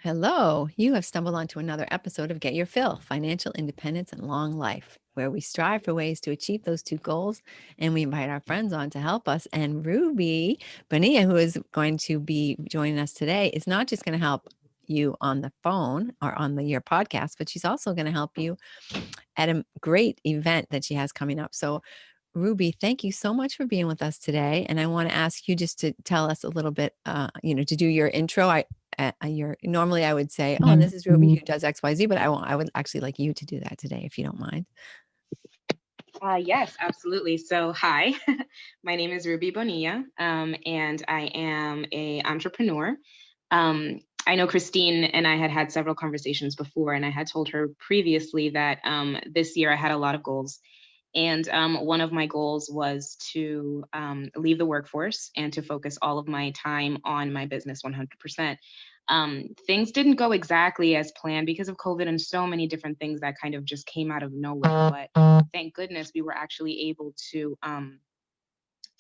Hello, you have stumbled onto another episode of Get Your Fill Financial Independence and Long Life, where we strive for ways to achieve those two goals. And we invite our friends on to help us. And Ruby Bonilla, who is going to be joining us today, is not just going to help you on the phone or on your podcast, but she's also going to help you at a great event that she has coming up. So, Ruby, thank you so much for being with us today. And I want to ask you just to tell us a little bit, to do your intro. Normally I would say, oh, and this is Ruby who does X, Y, Z, but I would actually like you to do that today, if you don't mind. Yes, absolutely. So, hi, my name is Ruby Bonilla, and I am a entrepreneur. I know Christine and I had several conversations before, and I had told her previously that this year I had a lot of goals. And one of my goals was to leave the workforce and to focus all of my time on my business 100%. Things didn't go exactly as planned because of COVID and so many different things that kind of just came out of nowhere. But thank goodness we were actually able to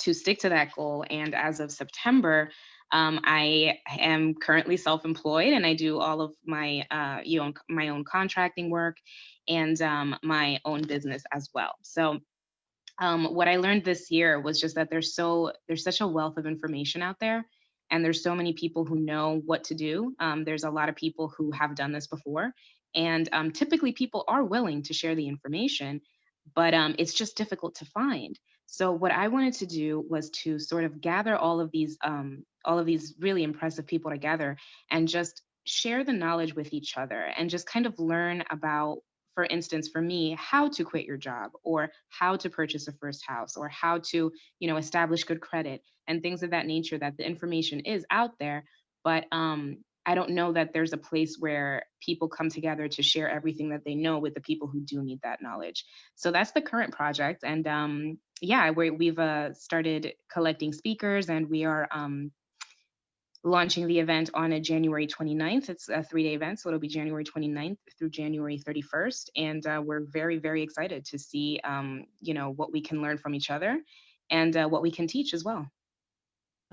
stick to that goal. And as of September, I am currently self-employed, and I do all of my my own contracting work and my own business as well. So what I learned this year was just that there's such a wealth of information out there, and there's so many people who know what to do. There's a lot of people who have done this before, and typically people are willing to share the information, but it's just difficult to find. So what I wanted to do was to sort of gather all of these really impressive people together and just share the knowledge with each other and just kind of learn about, for instance, for me, how to quit your job, or how to purchase a first house, or how to, establish good credit and things of that nature. That the information is out there, but I don't know that there's a place where people come together to share everything that they know with the people who do need that knowledge. So that's the current project, and yeah, we've started collecting speakers, and we are launching the event on a January 29th. It's a 3-day event, so it'll be January 29th through January 31st. And we're very, very excited to see, what we can learn from each other, and what we can teach as well.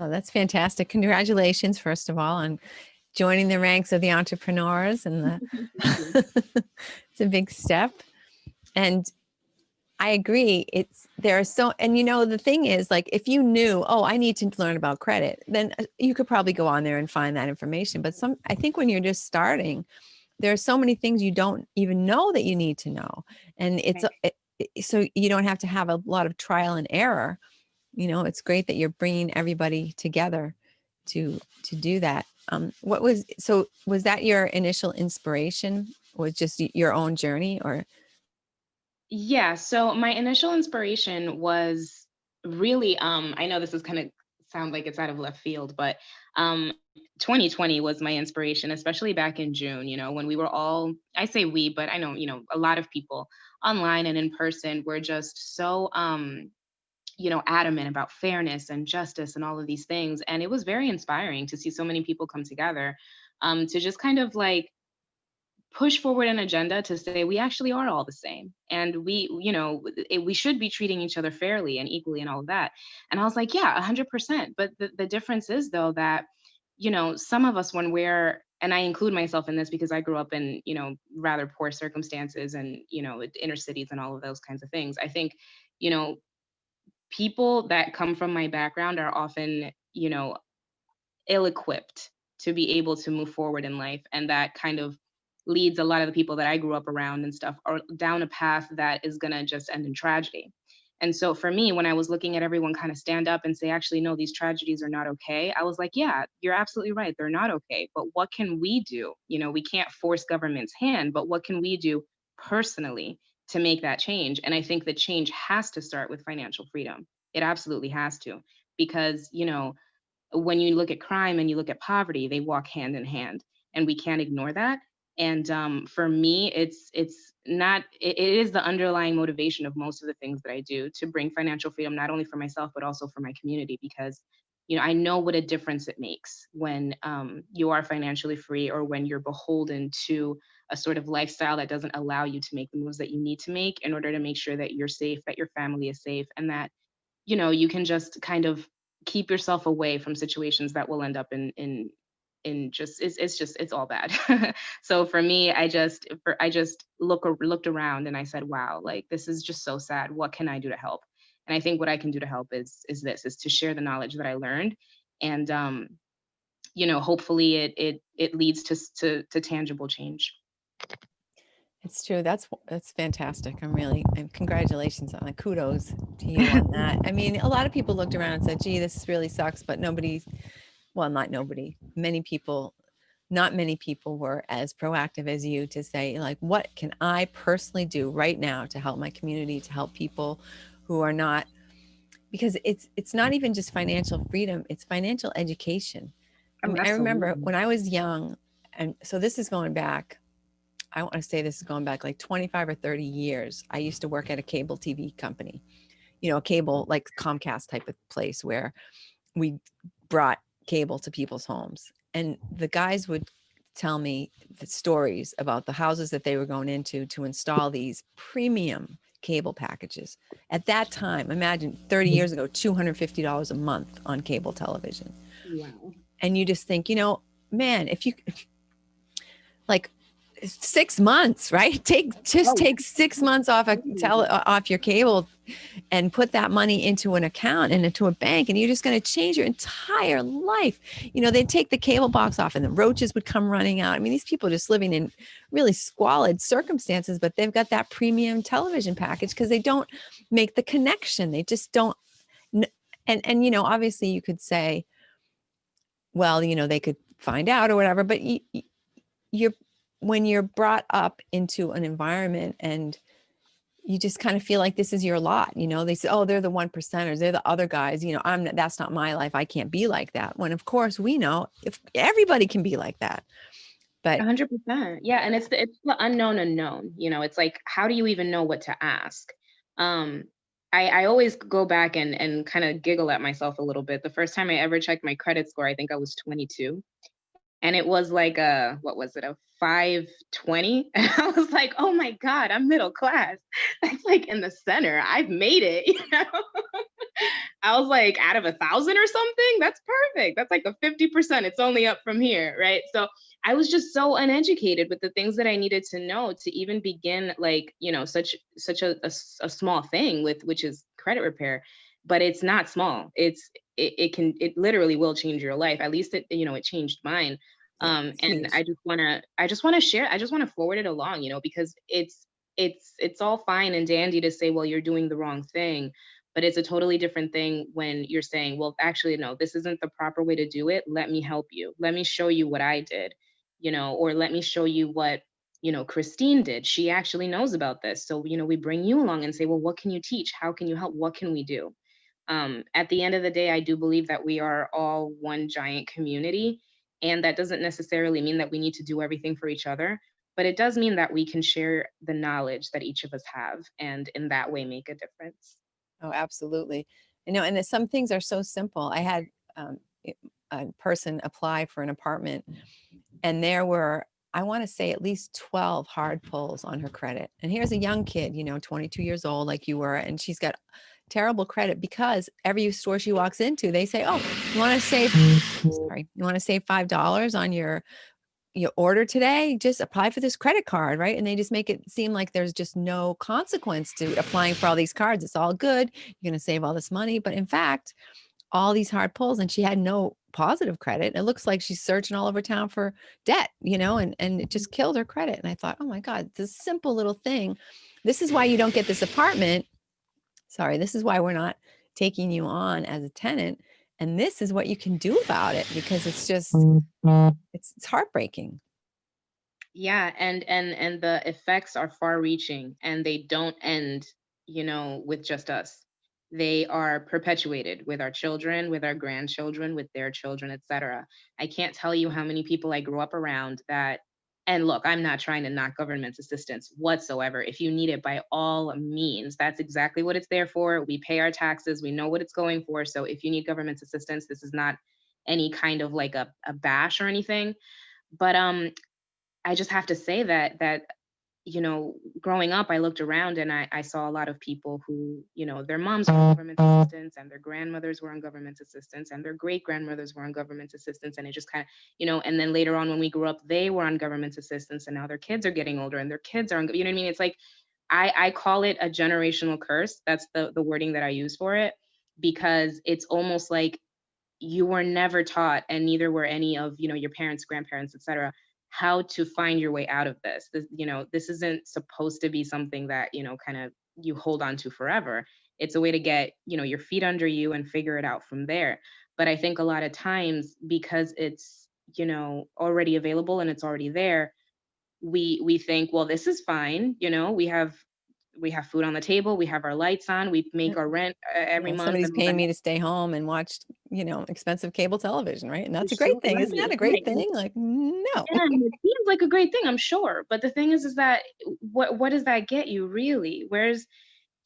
Oh, that's fantastic. Congratulations, first of all, on joining the ranks of the entrepreneurs and Thank you. it's a big step. And I agree. There are so, and the thing is, like, if you knew, oh, I need to learn about credit, then you could probably go on there and find that information. But I think when you're just starting, there are so many things you don't even know that you need to know. And Right. so you don't have to have a lot of trial and error. It's great that you're bringing everybody together to do that. Was that your initial inspiration? Was just your own journey, or? Yeah, so my initial inspiration was really, I know this is kind of sound like it's out of left field, but um 2020 was my inspiration, especially back in June, when we were all, I say we, but I know, a lot of people online and in person were just so adamant about fairness and justice and all of these things. And it was very inspiring to see so many people come together, to just kind of like push forward an agenda to say we actually are all the same, and we should be treating each other fairly and equally and all of that. And I was like, yeah, 100%. But the difference is, though, that some of us, when we're, and I include myself in this because I grew up in rather poor circumstances, and inner cities and all of those kinds of things. I think you know people that come from my background are often ill-equipped to be able to move forward in life, and that kind of leads a lot of the people that I grew up around and stuff are down a path that is going to just end in tragedy. And so for me, when I was looking at everyone kind of stand up and say, actually, no, these tragedies are not okay, I was like, yeah, you're absolutely right. They're not okay. But what can we do? We can't force government's hand, but what can we do personally to make that change? And I think the change has to start with financial freedom. It absolutely has to, because, when you look at crime and you look at poverty, they walk hand in hand, and we can't ignore that. And for me, it's not. It is the underlying motivation of most of the things that I do, to bring financial freedom not only for myself but also for my community, because I know what a difference it makes when you are financially free, or when you're beholden to a sort of lifestyle that doesn't allow you to make the moves that you need to make in order to make sure that you're safe, that your family is safe, and that you can just kind of keep yourself away from situations that will end up in in just it's all bad. So for me, I just looked around and I said, wow, like this is just so sad. What can I do to help? And I think what I can do to help is to share the knowledge that I learned, and hopefully it leads to tangible change. It's true. That's fantastic. And congratulations on kudos to you on that. I mean, a lot of people looked around and said, gee, this really sucks, but well, not nobody, not many people were as proactive as you to say, like, what can I personally do right now to help my community, to help people who are not, because it's not even just financial freedom, it's financial education. I Oh, mean, I remember absolutely. when I was young, and so this is going back, I want to say this is going back like 25 or 30 years. I used to work at a cable TV company, a cable like Comcast type of place where we brought cable to people's homes. And the guys would tell me the stories about the houses that they were going into to install these premium cable packages. At that time, imagine 30 years ago, $250 a month on cable television. Wow. And you just think, man, if you like 6 months, right? Oh, Take 6 months off your cable and put that money into an account and into a bank, and you're just going to change your entire life. They'd take the cable box off and the roaches would come running out. I mean, these people are just living in really squalid circumstances, but they've got that premium television package because they don't make the connection. They just don't. And obviously you could say, well, they could find out or whatever, but you're when you're brought up into an environment and you just kind of feel like this is your lot. They say, oh, they're the 1%ers, they're the other guys, that's not my life, I can't be like that, when of course we know if everybody can be like that. But 100%. Yeah, and it's the unknown unknown. It's like, how do you even know what to ask? Um, I always go back and kind of giggle at myself a little bit. The first time I ever checked my credit score, I think I was 22. And it was like what was it, a 520? And I was like, oh my God, I'm middle class. That's like in the center. I've made it. I was like, out of 1,000 or something, that's perfect. That's like a 50%. It's only up from here, right? So I was just so uneducated with the things that I needed to know to even begin, like, such a small thing with which is credit repair. But it's not small. It literally will change your life. At least it changed mine. yeah, it's And huge. I just want to share, I just want to forward it along, because it's all fine and dandy to say, well, you're doing the wrong thing, but it's a totally different thing when you're saying, well, actually, no, this isn't the proper way to do it. Let me help you. Let me show you what I did, or let me show you what, Christine did. She actually knows about this. So, we bring you along and say, well, what can you teach? How can you help? What can we do? At the end of the day, I do believe that we are all one giant community. And that doesn't necessarily mean that we need to do everything for each other, but it does mean that we can share the knowledge that each of us have and in that way make a difference. Oh, absolutely. And some things are so simple. I had um, a person apply for an apartment, and there were, I want to say, at least 12 hard pulls on her credit. And here's a young kid, 22 years old, like you were, and she's got terrible credit because every store she walks into, they say, oh, you want to save, sorry, you want to save $5 on your order today, just apply for this credit card, right? And they just make it seem like there's just no consequence to applying for all these cards. It's all good. You're going to save all this money. But in fact, all these hard pulls, and she had no positive credit. It looks like she's searching all over town for debt, and it just killed her credit. And I thought, oh my God, this simple little thing. This is why you don't get this apartment. Sorry, this is why we're not taking you on as a tenant. And this is what you can do about it, because it's heartbreaking. Yeah, and the effects are far reaching and they don't end, with just us. They are perpetuated with our children, with our grandchildren, with their children, etc. I can't tell you how many people I grew up around that, and look, I'm not trying to knock government assistance whatsoever. If you need it, by all means, that's exactly what it's there for. We pay our taxes, we know what it's going for. So if you need government assistance, this is not any kind of like a bash or anything. But I just have to say that growing up, I looked around and I saw a lot of people who, their moms were on government assistance and their grandmothers were on government assistance and their great grandmothers were on government assistance. And it just kind of, and then later on when we grew up, they were on government assistance and now their kids are getting older and their kids are on, you know what I mean? It's like, I call it a generational curse. That's the wording that I use for it, because it's almost like you were never taught, and neither were any of your parents, grandparents, etc., how to find your way out of this isn't supposed to be something that kind of you hold on to forever. It's a way to get your feet under you and figure it out from there. But I think a lot of times, because it's already available and it's already there, we think, well, this is fine, we have food on the table, we have our lights on, we make our rent every Yeah, month somebody's and all that. paying me to stay home and watch, expensive cable television, right? And You're that's a so great thing. Isn't right, that a great right. thing? Like, no. Yeah, and it seems like a great thing, I'm sure. But the thing is that what does that get you really? Where's,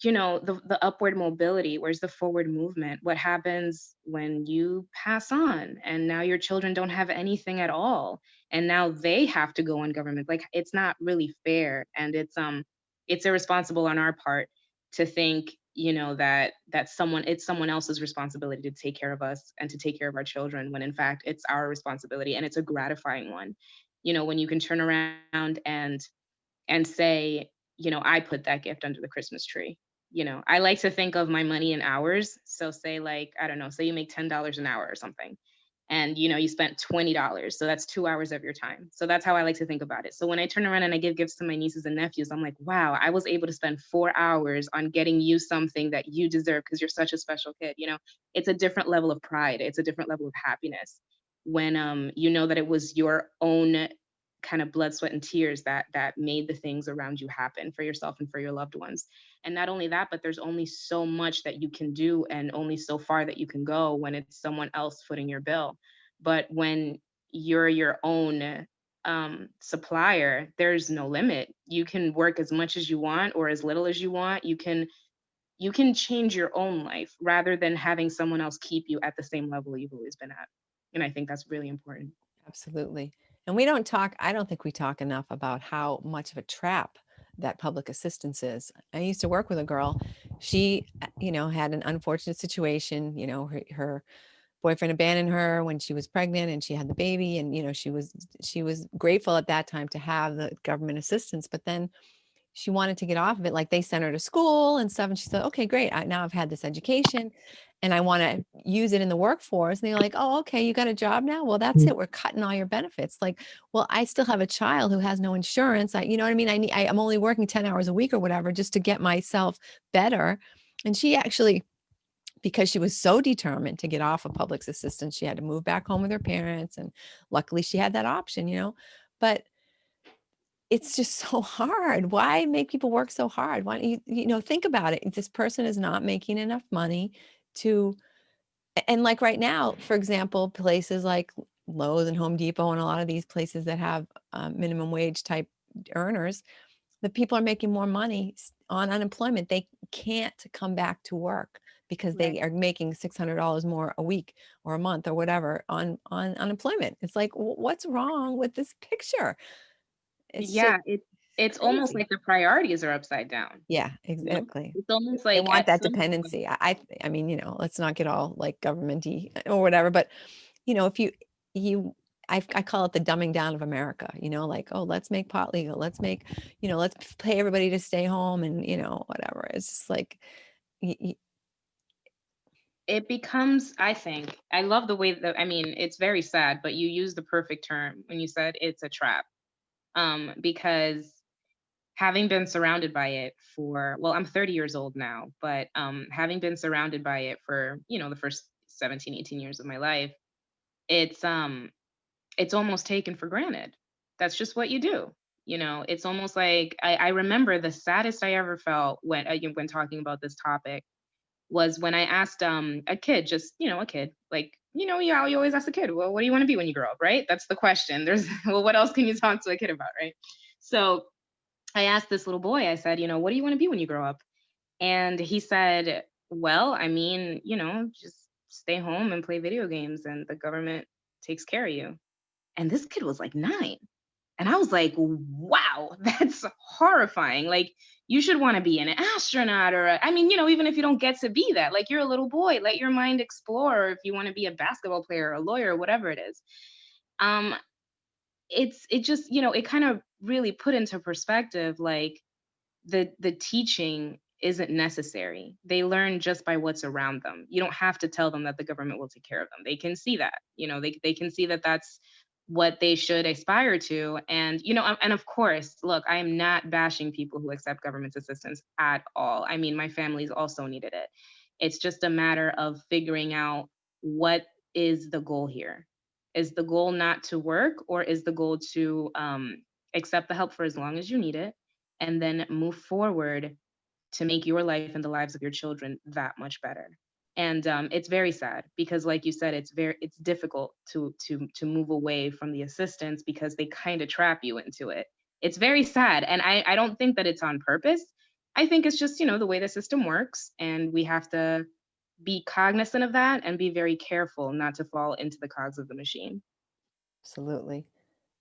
the upward mobility? Where's the forward movement? What happens when you pass on and now your children don't have anything at all? And now they have to go on government. Like, it's not really fair. And it's irresponsible on our part to think, that it's someone else's responsibility to take care of us and to take care of our children, when in fact it's our responsibility, and it's a gratifying one. When you can turn around and say, I put that gift under the Christmas tree. I like to think of my money in hours. So say, like, I don't know, say you make $10 an hour or something. And you spent $20. So that's 2 hours of your time. So that's how I like to think about it. So when I turn around and I give gifts to my nieces and nephews, I'm like, wow, I was able to spend 4 hours on getting you something that you deserve because you're such a special kid. It's a different level of pride. It's a different level of happiness when you know that it was your own kind of blood, sweat, and tears that made the things around you happen for yourself and for your loved ones. And not only that, but there's only so much that you can do and only so far that you can go when it's someone else footing your bill. But when you're your own supplier, there's no limit. You can work as much as you want or as little as you want. You can change your own life rather than having someone else keep you at the same level you've always been at. And I think that's really important. Absolutely. And I don't think we talk enough about how much of a trap that public assistance is. I used to work with a girl. She, had an unfortunate situation. Her boyfriend abandoned her when she was pregnant and she had the baby. And, she was grateful at that time to have the government assistance. But then she wanted to get off of it. Like, they sent her to school and stuff. And she said, okay, great. Now I've had this education and I want to use it in the workforce. And they're like, oh, okay, you got a job now? Well, that's it. We're cutting all your benefits. Like, well, I still have a child who has no insurance. You know what I mean? I'm only working 10 hours a week or whatever, just to get myself better. And she actually, because she was so determined to get off of public assistance, she had to move back home with her parents. And luckily she had that option. But it's just so hard. Why make people work so hard? Why don't think about it. If this person is not making enough money to, and like right now, for example, places like Lowe's and Home Depot and a lot of these places that have minimum wage type earners, the people are making more money on unemployment. They can't come back to work because Right. they are making $600 more a week or a month or whatever on unemployment. It's like, what's wrong with this picture? It's just Yeah, it's almost crazy. like the priorities are upside down, Yeah, you know? exactly. It's almost They like want at that some point. dependency. I mean, let's not get all like governmenty or whatever, but if you I call it the dumbing down of America, like, oh, let's make pot legal. Let's make, let's pay everybody to stay home and, whatever. It's just like, y- y- It becomes, I think, I love the way that, I mean, it's very sad, but you use the perfect term when you said it's a trap. Because having been surrounded by it for, well, I'm 30 years old now, but having been surrounded by it for, the first 17, 18 years of my life, it's it's almost taken for granted. That's just what you do. It's almost like I remember the saddest I ever felt when talking about this topic was when I asked a kid, just a kid, like, yeah, you always ask a kid, well, what do you want to be when you grow up, right? That's the question. There's well, what else can you talk to a kid about, right? So I asked this little boy, I said, what do you want to be when you grow up? And he said, well, I mean, just stay home and play video games and the government takes care of you. And this kid was like 9. And I was like, wow, that's horrifying. Like, you should want to be an astronaut or, I mean, even if you don't get to be that, like, you're a little boy, let your mind explore. Or if you want to be a basketball player or a lawyer, whatever it is. Um, it just, it kind of really put into perspective, like, the teaching isn't necessary. They learn just by what's around them. You don't have to tell them that the government will take care of them. They can see that. They can see that that's what they should aspire to. And and of course, look, I am not bashing people who accept government assistance at all. I mean, my family's also needed it. It's just a matter of figuring out what is the goal here. Is the goal not to work, or is the goal to accept the help for as long as you need it, and then move forward to make your life and the lives of your children that much better? And it's very sad because, like you said, it's difficult to move away from the assistance because they kind of trap you into it. It's very sad, and I don't think that it's on purpose. I think it's just the way the system works, and we have to be cognizant of that and be very careful not to fall into the cogs of the machine. Absolutely.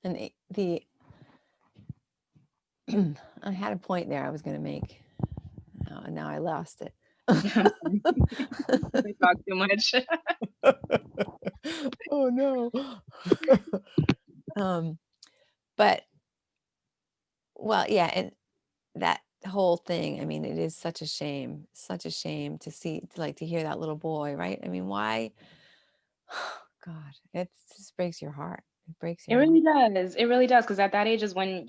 And I had a point there I was going to make. And now I lost it. I'm sorry. I talk too much. Oh no. But well, yeah, and that whole thing, I mean, it is such a shame to see, to hear that little boy, right? I mean, why? God, it just breaks your heart. It breaks It your heart. really does. It really does. Because at that age is when,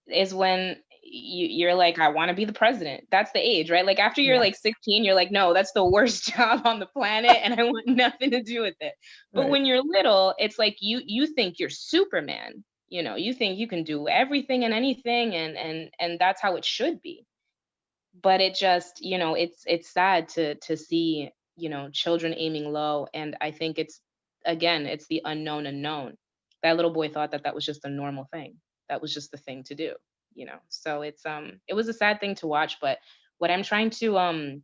is when you're like, I want to be the president. That's the age, right? Like, after you're like Yes, 16, you're like, no, that's the worst job on the planet, and I want nothing to do with it. But right. when you're little, it's like you think you're Superman. You think you can do everything and anything, and that's how it should be. But it just, it's sad to see, children aiming low. And I think it's, again, it's the unknown unknown. That little boy thought that that was just a normal thing. That was just the thing to do. So it was a sad thing to watch. But what I'm trying to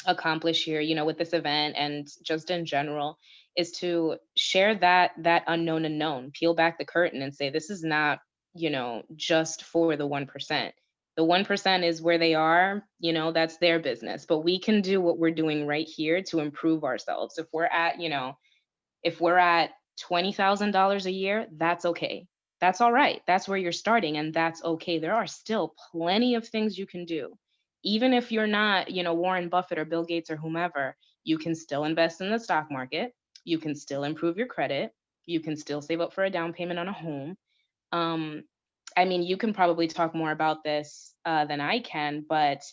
accomplish here, with this event and just in general, is to share that unknown unknown, peel back the curtain and say, this is not, just for the 1%. The 1% is where they are, that's their business. But we can do what we're doing right here to improve ourselves. If we're at $20,000 a year, that's okay. That's all right. That's where you're starting, and that's okay. There are still plenty of things you can do. Even if you're not, Warren Buffett or Bill Gates or whomever, you can still invest in the stock market. You can still improve your credit. You can still save up for a down payment on a home. Um, I mean, you can probably talk more about this than I can, but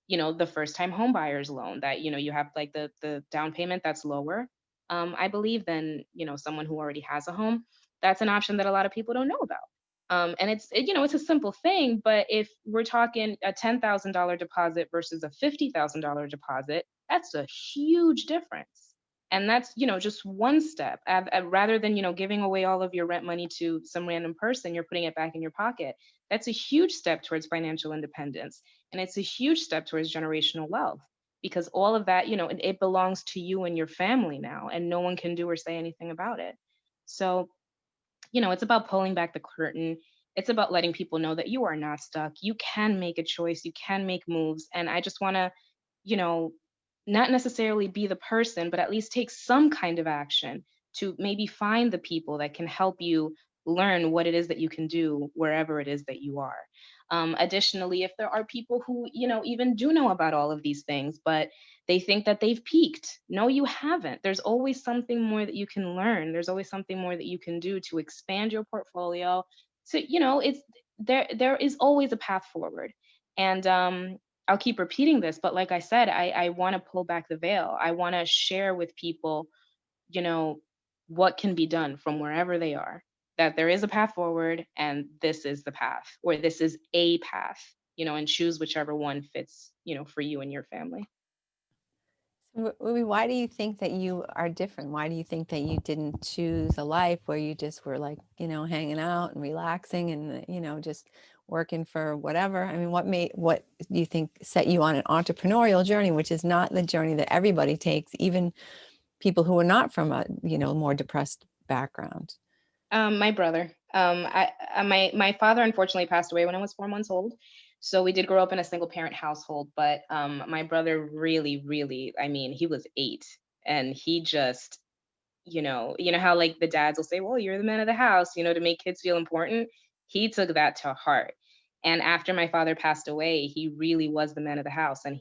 the first time home buyers loan, that you have like the down payment that's lower, I believe, than someone who already has a home. That's an option that a lot of people don't know about. And it's a simple thing, but if we're talking a $10,000 deposit versus a $50,000 deposit, that's a huge difference. And that's just one step. Rather than giving away all of your rent money to some random person, you're putting it back in your pocket. That's a huge step towards financial independence, and it's a huge step towards generational wealth, because all of that, it belongs to you and your family now, and no one can do or say anything about it. So it's about pulling back the curtain. It's about letting people know that you are not stuck. You can make a choice, you can make moves. And I just want to, you know, not necessarily be the person, but at least take some kind of action to maybe find the people that can help you learn what it is that you can do wherever it is that you are. Additionally, if there are people who, even do know about all of these things, but they think that they've peaked. No, you haven't. There's always something more that you can learn. There's always something more that you can do to expand your portfolio. So, it's there is always a path forward. And I'll keep repeating this, but like I said, I want to pull back the veil. I want to share with people, you know, what can be done from wherever they are. That there is a path forward, and this is the path, or this is a path, and choose whichever one fits, for you and your family. Ruby, why do you think that you are different? Why do you think that you didn't choose a life where you just were like, hanging out and relaxing and, just working for whatever? I mean, what do you think set you on an entrepreneurial journey, which is not the journey that everybody takes, even people who are not from a, more depressed background? My brother. My father unfortunately passed away when I was 4 months old. So we did grow up in a single parent household, but my brother really, really, I mean, he was 8 and he just, you know how like the dads will say, "Well, you're the man of the house," to make kids feel important. He took that to heart. And after my father passed away, he really was the man of the house. And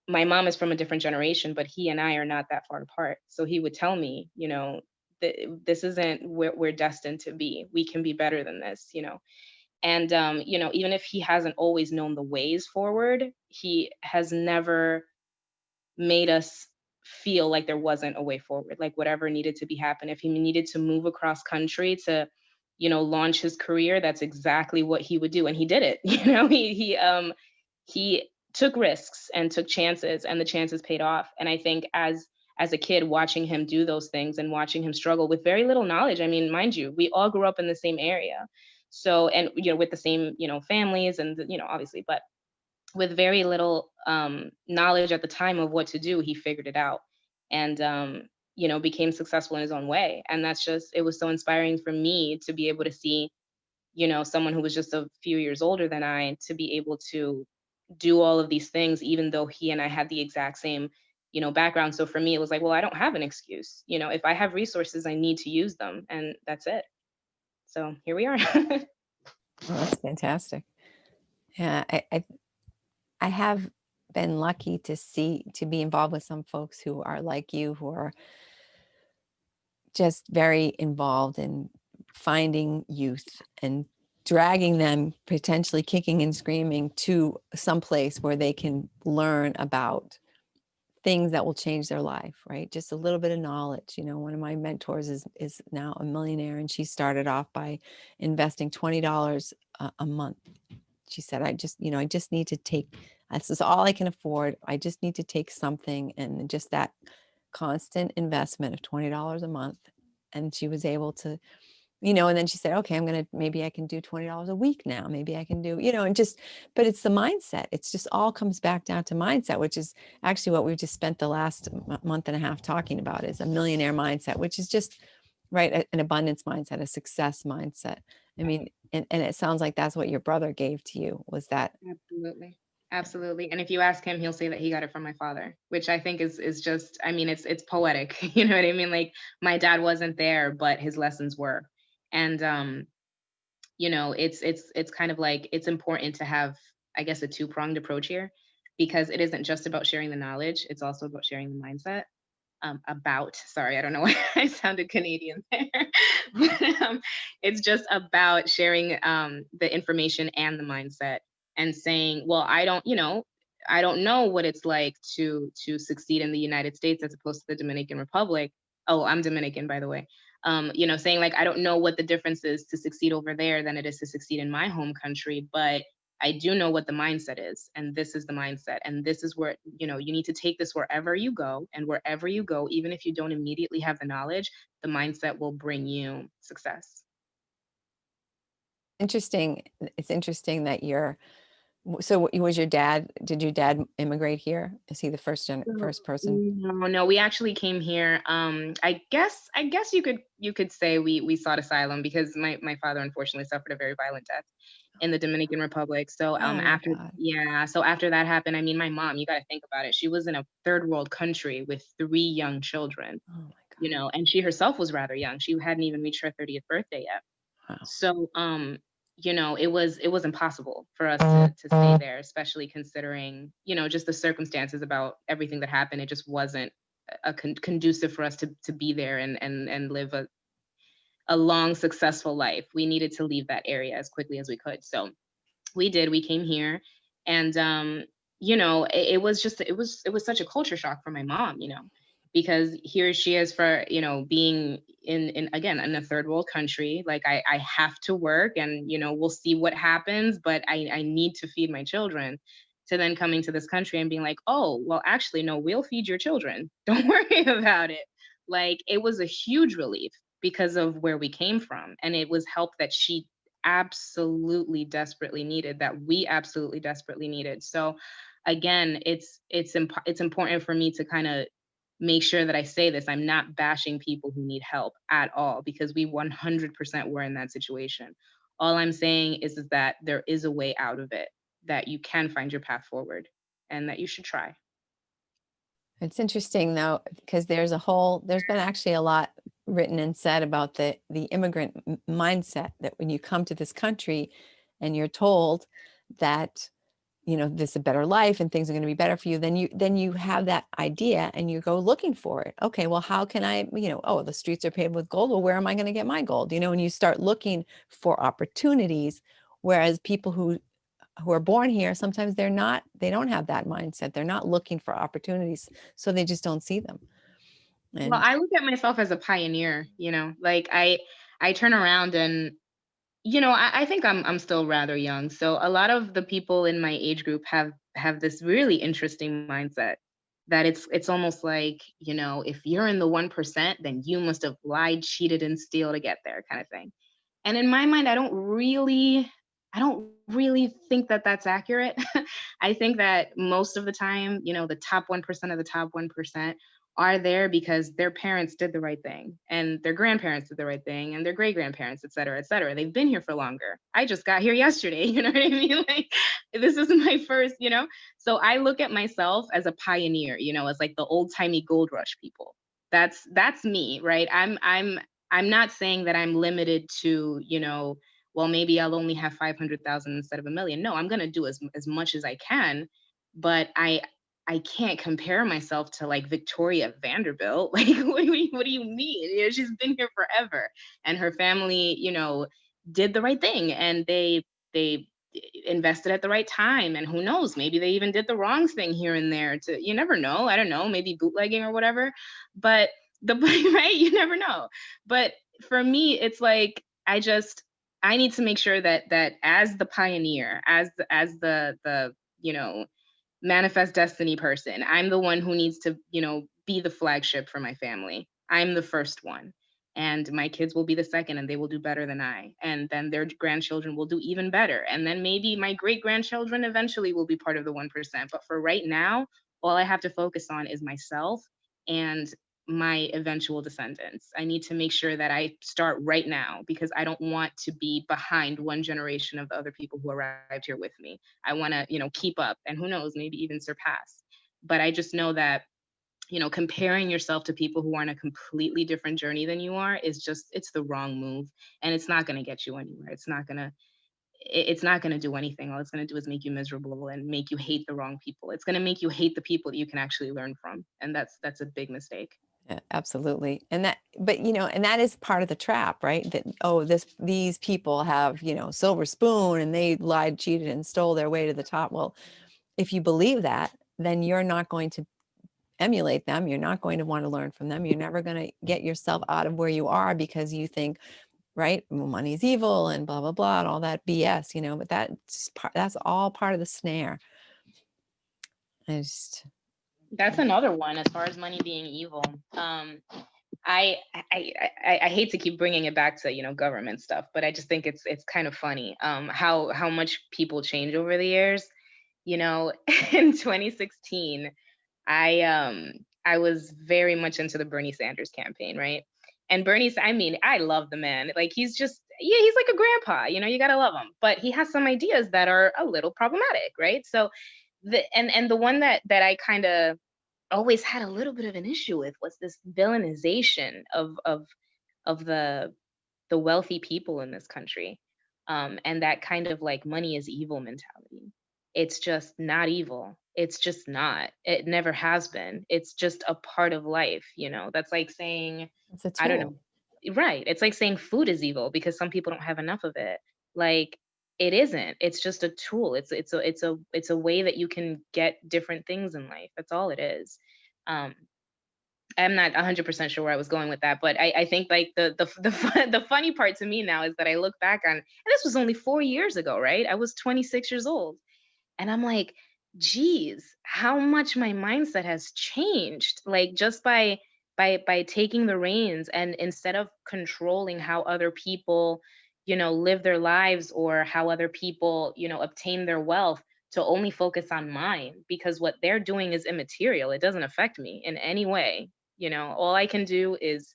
my mom is from a different generation, but he and I are not that far apart. So he would tell me, that this isn't where we're destined to be. We can be better than this. And even if he hasn't always known the ways forward, he has never made us feel like there wasn't a way forward, like whatever needed to be happen. If he needed to move across country to, launch his career, that's exactly what he would do. And he did it. He took risks and took chances, and the chances paid off. And I think as a kid, watching him do those things and watching him struggle with very little knowledge. I mean, mind you, we all grew up in the same area. So, and with the same, families and obviously, but with very little knowledge at the time of what to do, he figured it out and became successful in his own way. And it was so inspiring for me to be able to see, someone who was just a few years older than I to be able to do all of these things, even though he and I had the exact same, background. So for me, it was like, well, I don't have an excuse. If I have resources, I need to use them. And that's it. So here we are. Oh, that's fantastic. Yeah, I have been lucky to be involved with some folks who are like you, who are just very involved in finding youth and dragging them, potentially kicking and screaming, to some place where they can learn about things that will change their life, right? Just a little bit of knowledge. One of my mentors is now a millionaire, and she started off by investing $20 a month. She said, I just need to take, this is all I can afford. I just need to take something. And just that constant investment of $20 a month. And she was able to, and then she said, okay, maybe I can do $20 a week now. Maybe I can do, and but it's the mindset. It's just all comes back down to mindset, which is actually what we've just spent the last month and a half talking about, is a millionaire mindset, which is just, right, an abundance mindset, a success mindset. I mean, and it sounds like that's what your brother gave to you, was that. Absolutely. Absolutely. And if you ask him, he'll say that he got it from my father, which I think is just, I mean, it's poetic. You know what I mean? Like my dad wasn't there, but his lessons were. And it's kind of like it's important to have, I guess, a two-pronged approach here, because it isn't just about sharing the knowledge, it's also about sharing the mindset. Sorry, I don't know why I sounded Canadian there. But it's just about sharing the information and the mindset, and saying, well, I don't know what it's like to succeed in the United States as opposed to the Dominican Republic. Oh, I'm Dominican, by the way. Saying like, I don't know what the difference is to succeed over there than it is to succeed in my home country, but I do know what the mindset is, and this is the mindset, and this is where, you need to take this wherever you go, and wherever you go, even if you don't immediately have the knowledge, the mindset will bring you success. Interesting. It's interesting that so was your dad, did your dad immigrate here? Is he the So, first person? no, we actually came here. I guess you could say we sought asylum because my father unfortunately suffered a very violent death in the Dominican Republic. So Oh my God. after that happened, I mean, my mom, you got to think about it. She was in a third world country with 3 young children, Oh my God. and she herself was rather young. She hadn't even reached her 30th birthday yet. Wow. So, it was impossible for us to stay there, especially considering, just the circumstances about everything that happened. It just wasn't conducive for us to be there and live a long, successful life. We needed to leave that area as quickly as we could. So we did. We came here, and it was such a culture shock for my mom, because here she is for being in again in a third world country. Like I have to work, and we'll see what happens, but I need to feed my children. To then coming to this country and being like, oh well, actually no, we'll feed your children. Don't worry about it. Like it was a huge relief because of where we came from, and it was help that she absolutely desperately needed, that we absolutely desperately needed. So again, it's important for me to kind of make sure that I say this. I'm not bashing people who need help at all, because we 100% were in that situation. All I'm saying is that there is a way out of it, that you can find your path forward, and that you should try. It's interesting though, because there's been actually a lot written and said about the immigrant mindset, that when you come to this country and you're told that, this is a better life and things are going to be better for you, then you have that idea and you go looking for it. Okay, well, how can I, oh, the streets are paved with gold. Well, where am I going to get my gold? And you start looking for opportunities, whereas people who are born here, sometimes they don't have that mindset. They're not looking for opportunities, so they just don't see them. Well, And I look at myself as a pioneer, like I turn around and I think I'm still rather young. So a lot of the people in my age group have this really interesting mindset, that it's almost like, if you're in the 1%, then you must have lied, cheated, and steal to get there, kind of thing. And in my mind, I don't really think that that's accurate. I think that most of the time, the top 1% of the top 1% are there because their parents did the right thing, and their grandparents did the right thing, and their great grandparents, et cetera, et cetera. They've been here for longer. I just got here yesterday. You know what I mean? Like, this isn't my first. So I look at myself as a pioneer, as like the old timey gold rush people. That's me, right? I'm not saying that I'm limited to, well, maybe I'll only have 500,000 instead of a million. No, I'm going to do as much as I can, but I can't compare myself to like Victoria Vanderbilt. Like, what do you mean? She's been here forever, and her family, did the right thing, and they invested at the right time, and who knows, maybe they even did the wrong thing here and there. You never know. I don't know, maybe bootlegging or whatever. But the right, you never know. But for me, it's like I need to make sure that as the pioneer, as the manifest destiny person, I'm the one who needs to, be the flagship for my family. I'm the first one. And my kids will be the second, and they will do better than I. And then their grandchildren will do even better. And then maybe my great grandchildren eventually will be part of the 1%. But for right now, all I have to focus on is myself and my eventual descendants. I need to make sure that I start right now, because I don't want to be behind one generation of the other people who arrived here with me. I want to, keep up, and who knows, maybe even surpass. But I just know that, comparing yourself to people who are on a completely different journey than you are it's the wrong move, and it's not going to get you anywhere. It's not going to do anything. All it's going to do is make you miserable and make you hate the wrong people. It's going to make you hate the people that you can actually learn from, and that's a big mistake. yeah, absolutely. And that is part of the trap, right? That, oh, these people have, silver spoon and they lied, cheated, and stole their way to the top. Well, if you believe that, then you're not going to emulate them. You're not going to want to learn from them. You're never going to get yourself out of where you are, because you think, right, well, money's evil and blah, blah, blah, and all that BS, but that's all part of the snare. I just, That's another one, as far as money being evil. I, I hate to keep bringing it back to government stuff, but I just think it's kind of funny, how much people change over the years. In 2016, I was very much into the Bernie Sanders campaign, right? And I mean, I love the man. Like, yeah, he's like a grandpa. You gotta love him, but he has some ideas that are a little problematic, right? So the one that I kind of always had a little bit of an issue with was this villainization of the wealthy people in this country, and that kind of like money is evil mentality. It's just not evil. It's just not. It never has been. It's just a part of life. That's like saying, it's a I don't tool. know. Right. It's like saying food is evil because some people don't have enough of it. Like, it isn't. It's just a tool. It's a way that you can get different things in life. That's all it is. Um, I'm not 100% sure where I was going with that, but I think like the funny part to me now is that I look back on, and this was only 4 years ago, right? I was 26 years old, and I'm like, geez, how much my mindset has changed. Like, just by taking the reins, and instead of controlling how other people, live their lives, or how other people, obtain their wealth, to only focus on mine, because what they're doing is immaterial. It doesn't affect me in any way. All I can do is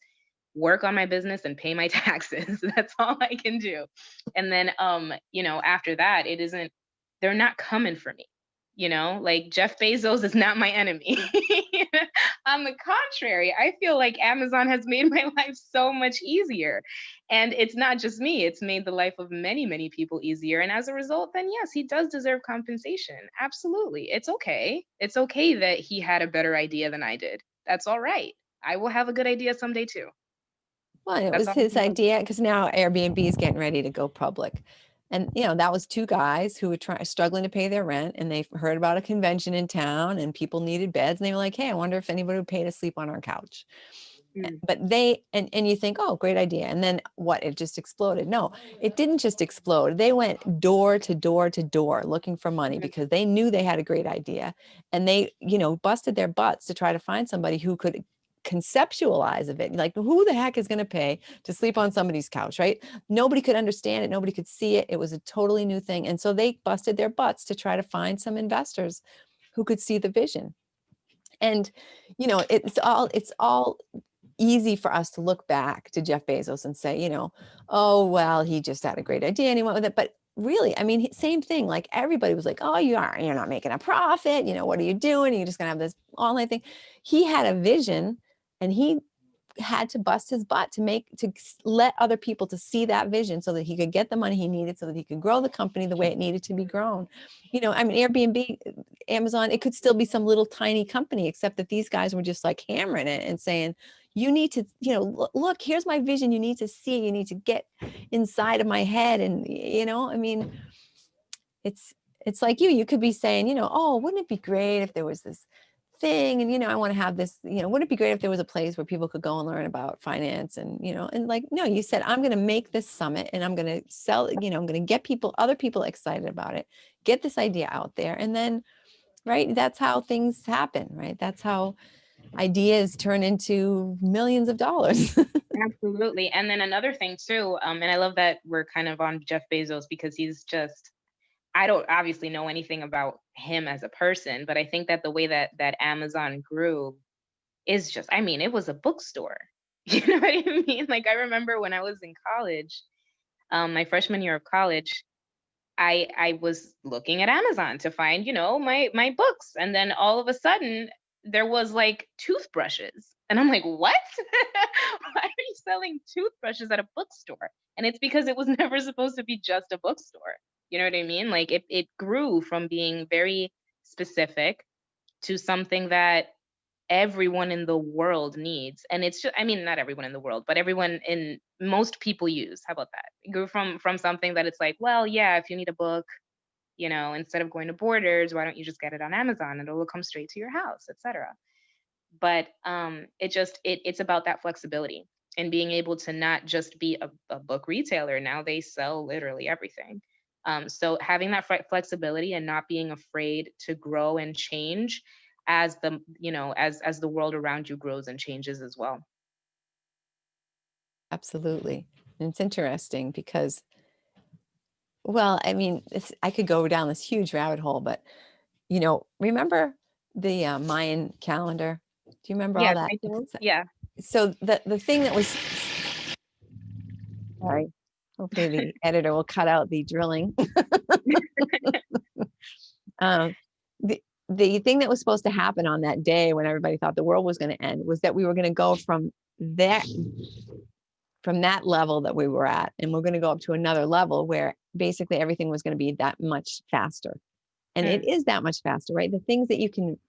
work on my business and pay my taxes. That's all I can do. And then after that, it isn't they're not coming for me. Like Jeff Bezos is not my enemy. On the contrary, I feel like Amazon has made my life so much easier. And it's not just me, it's made the life of many, many people easier. And as a result, then yes, he does deserve compensation. Absolutely. It's okay. It's okay that he had a better idea than I did. That's all right. I will have a good idea someday too. Well, it That's was all I his can hope. idea because now Airbnb is getting ready to go public. And, that was two guys who were struggling to pay their rent, and they heard about a convention in town and people needed beds. And they were like, hey, I wonder if anybody would pay to sleep on our couch. Mm, But and you think, oh, great idea. And then what? It just exploded. No, it didn't just explode. They went door to door to door looking for money mm, because they knew they had a great idea. And they, busted their butts to try to find somebody who could conceptualize of it. Like, who the heck is going to pay to sleep on somebody's couch, right? Nobody could understand it. Nobody could see it. It was a totally new thing. And so they busted their butts to try to find some investors who could see the vision. And, it's all easy for us to look back to Jeff Bezos and say, oh, well, he just had a great idea and he went with it. But really, I mean, same thing. Like, everybody was like, oh, you're not making a profit. What are you doing? You're just going to have this online thing. He had a vision, and he had to bust his butt to let other people to see that vision so that he could get the money he needed so that he could grow the company the way it needed to be grown. I mean, Airbnb, Amazon, it could still be some little tiny company, except that these guys were just like hammering it and saying, you need to, look, here's my vision. You need to see, you need to get inside of my head. And, I mean, it's like you could be saying, oh, wouldn't it be great if there was this thing, and I want to have this, wouldn't it be great if there was a place where people could go and learn about finance, and and like, no, you said, I'm going to make this summit and I'm going to sell, I'm going to get other people excited about it, get this idea out there, and then, right, that's how things happen, right? That's how ideas turn into millions of dollars. absolutely. And then another thing too, and I love that we're kind of on Jeff Bezos, because he's just I don't obviously know anything about him as a person, but I think that the way that Amazon grew is just, I mean, it was a bookstore. You know what I mean? Like, I remember when I was in college, my freshman year of college, I was looking at Amazon to find, my books. And then all of a sudden there was like toothbrushes. And I'm like, what? Why are you selling toothbrushes at a bookstore? And it's because it was never supposed to be just a bookstore. You know what I mean? Like, it grew from being very specific to something that everyone in the world needs. And it's just, I mean, not everyone in the world, but everyone in most people use. How about that? It grew from something that it's like, well, yeah, if you need a book, instead of going to Borders, why don't you just get it on Amazon and it'll come straight to your house, etc. But it's about that flexibility and being able to not just be a book retailer. Now they sell literally everything. So having that flexibility and not being afraid to grow and change as as the world around you grows and changes as well. Absolutely. And it's interesting because, well, I mean, I could go down this huge rabbit hole, but remember the Mayan calendar? Do you remember all Yes, that? I do. Yeah. So the thing that was, sorry, hopefully the editor will cut out the drilling. um, the thing that was supposed to happen on that day when everybody thought the world was going to end was that we were going to go from that level that we were at, and we're going to go up to another level where basically everything was going to be that much faster. And it Mm, is that much faster, right? The things that you can,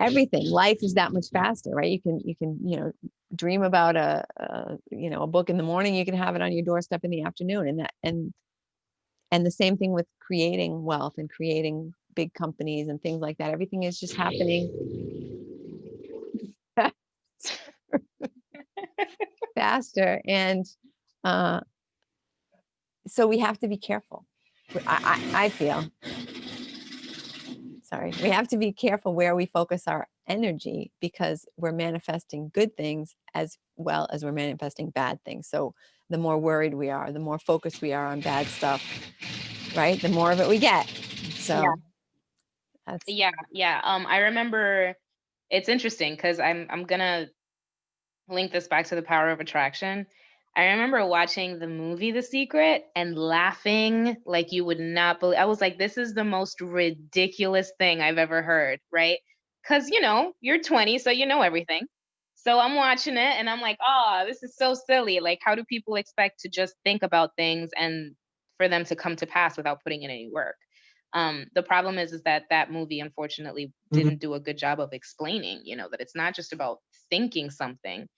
everything, life is that much faster, right? You can dream about a book in the morning, you can have it on your doorstep in the afternoon. And the same thing with creating wealth and creating big companies and things like that. Everything is just happening faster. And uh, so we have to be careful. I feel, sorry, we have to be careful where we focus our energy, because we're manifesting good things as well as we're manifesting bad things. So the more worried we are, the more focused we are on bad stuff, right? The more of it we get. Yeah, So that's yeah. I remember. It's interesting because I'm gonna link this back to the power of attraction. I remember watching the movie The Secret and laughing like you would not believe. I was like, this is the most ridiculous thing I've ever heard, right? Because, you're 20, so you know everything. So I'm watching it and I'm like, oh, this is so silly. Like, how do people expect to just think about things and for them to come to pass without putting in any work? The problem is that that movie unfortunately didn't do a good job of explaining, that it's not just about thinking something.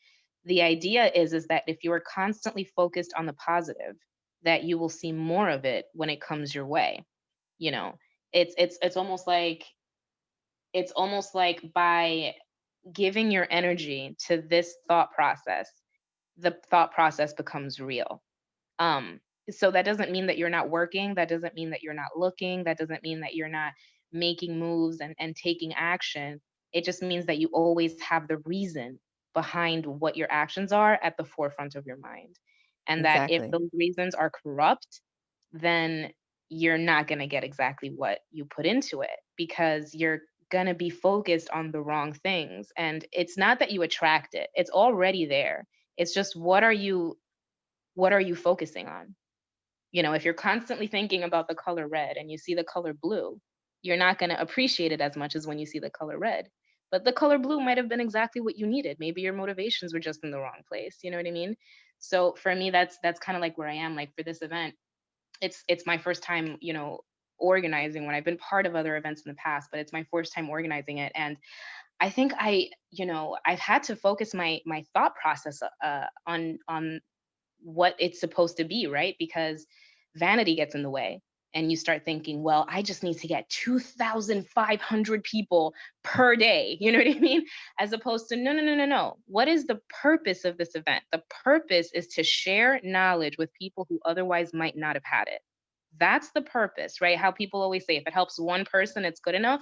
The idea is that if you are constantly focused on the positive, that you will see more of it when it comes your way. You know, it's almost like by giving your energy to this thought process, the thought process becomes real. um, so that doesn't mean that you're not working. That doesn't mean that you're not looking. That doesn't mean that you're not making moves and taking action. It just means that you always have the reason behind what your actions are at the forefront of your mind. And that if exactly. those reasons are corrupt, then you're not going to get exactly what you put into it because you're going to be focused on the wrong things. And it's not that you attract it, it's already there. It's just what are you focusing on? If you're constantly thinking about the color red and you see the color blue, you're not going to appreciate it as much as when you see the color red. But the color blue might have been exactly what you needed. Maybe your motivations were just in the wrong place. You know what I mean? So for me, that's kind of like where I am. Like for this event, it's my first time, organizing when I've been part of other events in the past, but it's my first time organizing it. And I think I've had to focus my thought process on what it's supposed to be, right? Because vanity gets in the way. And you start thinking, well, I just need to get 2,500 people per day. You know what I mean? As opposed to, no, no, no, no, no. What is the purpose of this event? The purpose is to share knowledge with people who otherwise might not have had it. That's the purpose, right? How people always say, if it helps one person, it's good enough.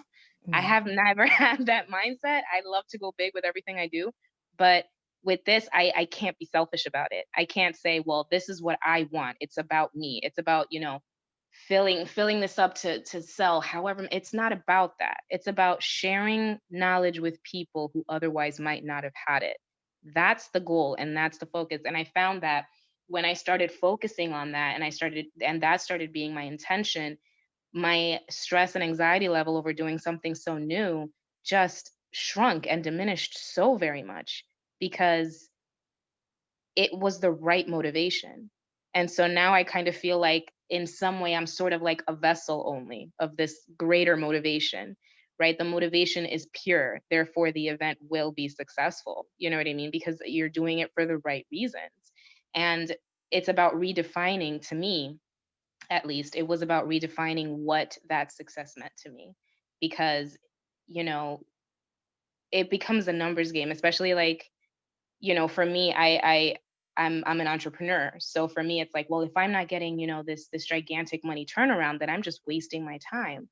I Yeah. have never had that mindset. I love to go big with everything I do. But with this, I can't be selfish about it. I can't say, well, this is what I want. It's about me. It's about, filling this up to sell. However, it's not about that. It's about sharing knowledge with people who otherwise might not have had it. That's the goal and that's the focus. And I found that when I started focusing on that and that started being my intention, my stress and anxiety level over doing something so new just shrunk and diminished so very much because it was the right motivation. And so now I kind of feel like in some way I'm sort of like a vessel only of this greater motivation, right? The motivation is pure, therefore the event will be successful. You know what I mean? Because you're doing it for the right reasons. And it's about redefining, to me at least, it was about redefining what that success meant to me. Because, you know, it becomes a numbers game, especially like, for me, I'm an entrepreneur. So for me, it's like, well, if I'm not getting, this gigantic money turnaround, then I'm just wasting my time.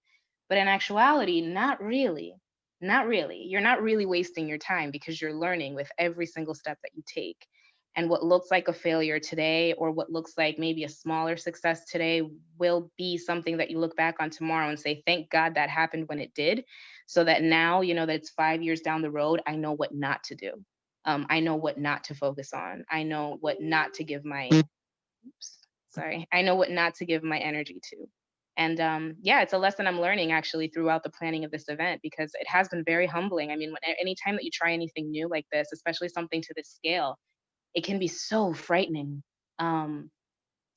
But in actuality, not really. Not really. You're not really wasting your time because you're learning with every single step that you take. And what looks like a failure today, or what looks like maybe a smaller success today, will be something that you look back on tomorrow and say, thank God that happened when it did. So that now, that it's 5 years down the road, I know what not to do. I know what not to focus on. I know what not to give my oops, sorry. I know what not to give my energy to. And yeah, it's a lesson I'm learning actually throughout the planning of this event because it has been very humbling. I mean, anytime that you try anything new like this, especially something to this scale, it can be so frightening. Um,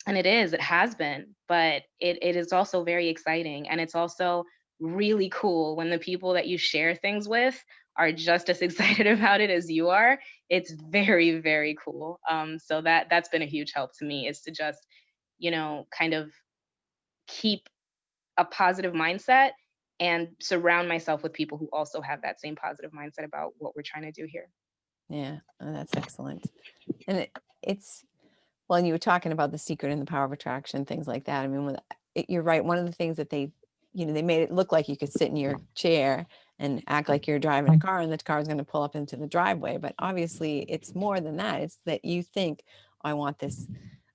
and it has been, but it is also very exciting. And it's also really cool when the people that you share things with are just as excited about it as you are. It's very, very cool. So that's been a huge help to me is to just, kind of keep a positive mindset and surround myself with people who also have that same positive mindset about what we're trying to do here. Yeah. Oh, that's excellent. And it's, well, and you were talking about the secret and the power of attraction, things like that. I mean, you're right. One of the things that they made it look like you could sit in your chair and act like you're driving a car and the car is going to pull up into the driveway. But obviously it's more than that. It's that you think, oh,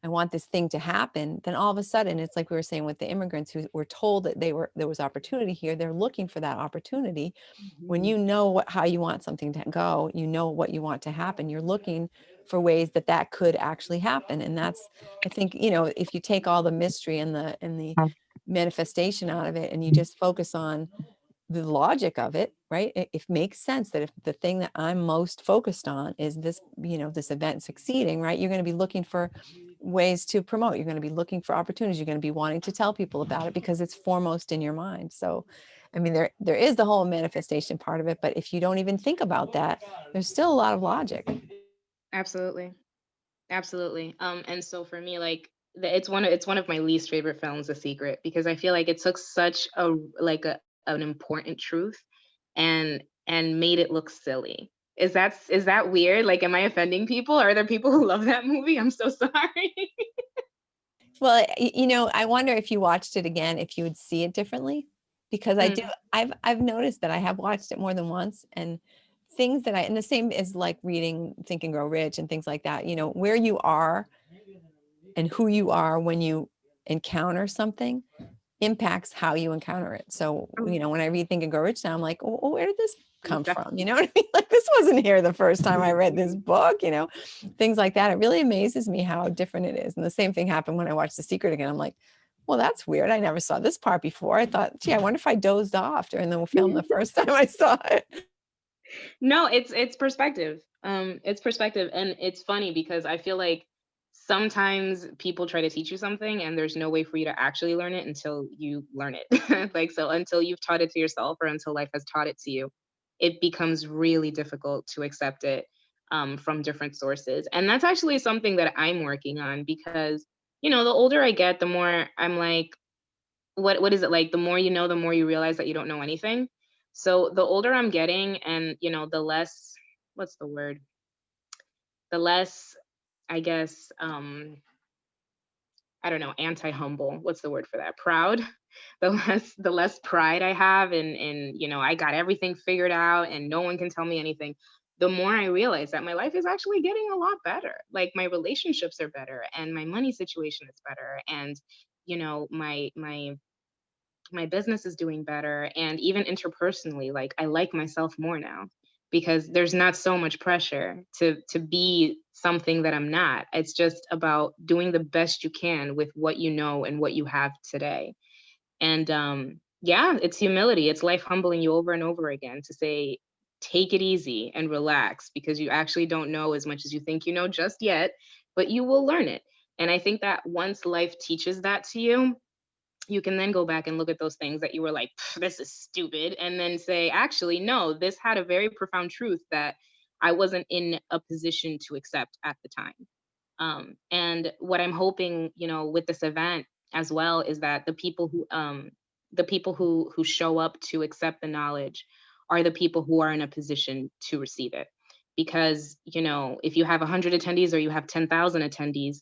I want this thing to happen, then all of a sudden it's like we were saying with the immigrants who were told that there was opportunity here, they're looking for that opportunity. When Mhm. you know how you want something to go, you know what you want to happen, you're looking for ways that that could actually happen. And that's, I think, if you take all the mystery and the manifestation out of it and you just focus on the logic of it, right? It makes sense that if the thing that I'm most focused on is this, this event succeeding, right? You're going to be looking for ways to promote. You're going to be looking for opportunities. You're going to be wanting to tell people about it because it's foremost in your mind. So, I mean, there is the whole manifestation part of it, but if you don't even think about that, there's still a lot of logic. Absolutely. Absolutely. And so for me, like it's one of my least favorite films, The Secret, because I feel like it took such an important truth and made it look silly. Is that weird? Like, am I offending people? Are there people who love that movie? I'm so sorry. Well, I wonder if you watched it again, if you would see it differently, because I do. Mm, I've noticed that I have watched it more than once, and things that and the same is like reading Think and Grow Rich and things like that. Where you are and who you are when you encounter something impacts how you encounter it. So, oh, when I read Think and Grow Rich now, I'm like, oh, where did this come from? You definitely. know what I mean? Like, this wasn't here the first time I read this book, things like that. It really amazes me how different it is. And the same thing happened when I watched The Secret again. I'm like, well, that's weird. I never saw this part before. I thought, gee, I wonder if I dozed off during the film the first time I saw it. No, it's perspective. It's perspective, and it's funny because I feel like sometimes people try to teach you something, and there's no way for you to actually learn it until you learn it. Like, so until you've taught it to yourself or until life has taught it to you, it becomes really difficult to accept it from different sources. And that's actually something that I'm working on because, the older I get, the more I'm like, what is it like? The more you know, the more you realize that you don't know anything. So the older I'm getting and, the less, what's the word? The less, I guess, I don't know, anti-humble. What's the word for that? Proud. The less pride I have and I got everything figured out and no one can tell me anything. The more I realize that my life is actually getting a lot better. Like my relationships are better and my money situation is better and my business is doing better, and even interpersonally, like I like myself more now because there's not so much pressure to be something that I'm not. It's just about doing the best you can with what you know and what you have today. And yeah, it's humility. It's life humbling you over and over again to say take it easy and relax because you actually don't know as much as you think you know just yet, but you will learn it. And I think that once life teaches that to you, you can then go back and look at those things that you were like, this is stupid, and then say, actually, no, this had a very profound truth that I wasn't in a position to accept at the time. And what I'm hoping, with this event as well is that the people who show up to accept the knowledge are the people who are in a position to receive it. Because, if you have 100 attendees or you have 10,000 attendees,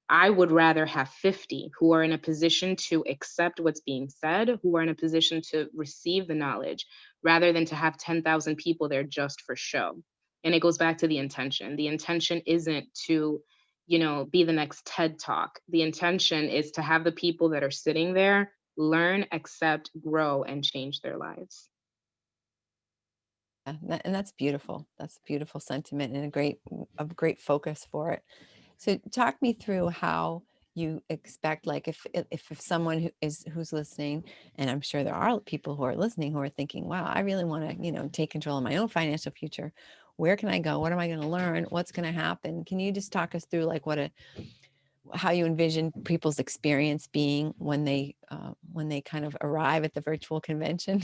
I would rather have 50 who are in a position to accept what's being said, who are in a position to receive the knowledge, rather than to have 10,000 people there just for show. And it goes back to the intention. The intention isn't to, be the next TED talk. The intention is to have the people that are sitting there learn, accept, grow, and change their lives. Yeah, and that's beautiful. That's a beautiful sentiment and a great focus for it. So talk me through how you expect, like if someone who's listening, and I'm sure there are people who are listening who are thinking, wow, I really want to, take control of my own financial future. Where can I go? What am I going to learn? What's going to happen? Can you just talk us through like how you envision people's experience being when they kind of arrive at the virtual convention?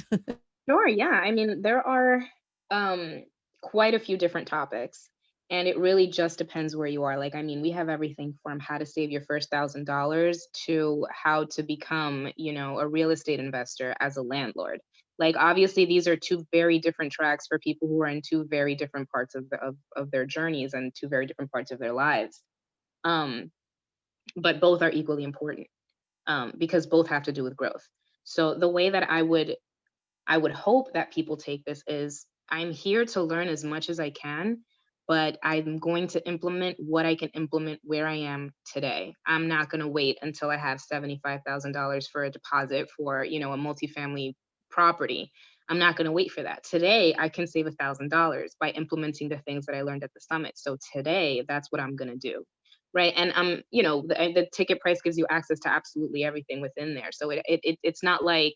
Sure, yeah. I mean, there are um quite a few different topics, and it really just depends where you are. Like, I mean, we have everything from how to save your first $1,000 to how to become, a real estate investor as a landlord. Like, obviously, these are two very different tracks for people who are in two very different parts of their journeys and two very different parts of their lives. Um, but both are equally important because both have to do with growth. So the way that I would hope that people take this is I'm here to learn as much as I can, but I'm going to implement what I can implement where I am today. I'm not going to wait until I have $75,000 for a deposit for, a multifamily property. I'm not going to wait for that. Today, I can save $1,000 by implementing the things that I learned at the summit. So today, that's what I'm going to do. Right. And the ticket price gives you access to absolutely everything within there. So it's not like,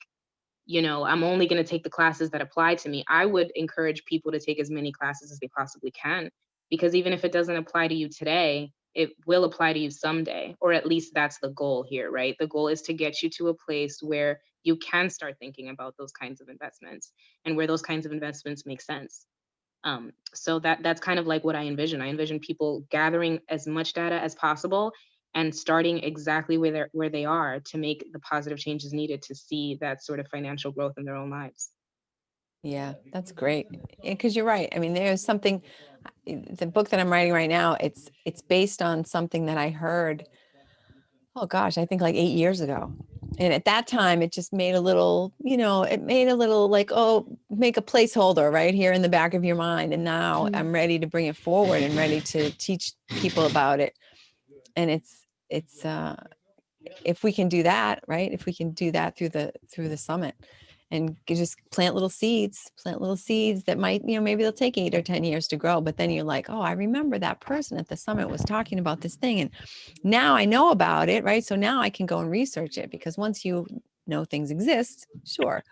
I'm only going to take the classes that apply to me. I would encourage people to take as many classes as they possibly can, because even if it doesn't apply to you today, it will apply to you someday, or at least that's the goal here, right? The goal is to get you to a place where you can start thinking about those kinds of investments and where those kinds of investments make sense. So that's kind of like what I envision. I envision people gathering as much data as possible and starting exactly where they are to make the positive changes needed to see that sort of financial growth in their own lives. Yeah, that's great. Because you're right. I mean, there's something, the book that I'm writing right now, it's based on something that I heard, oh gosh, I think like 8 years ago. And at that time, it just made a little, it made a little like, oh, make a placeholder right here in the back of your mind. And now Mhm. I'm ready to bring it forward and ready to teach people about it. And it's if we can do that, right? If we can do that through the summit and just plant little seeds that might, maybe they'll take 8 or 10 years to grow, but then you're like, oh, I remember that person at the summit was talking about this thing. And now I know about it, right? So now I can go and research it, because once you know things exist, sure,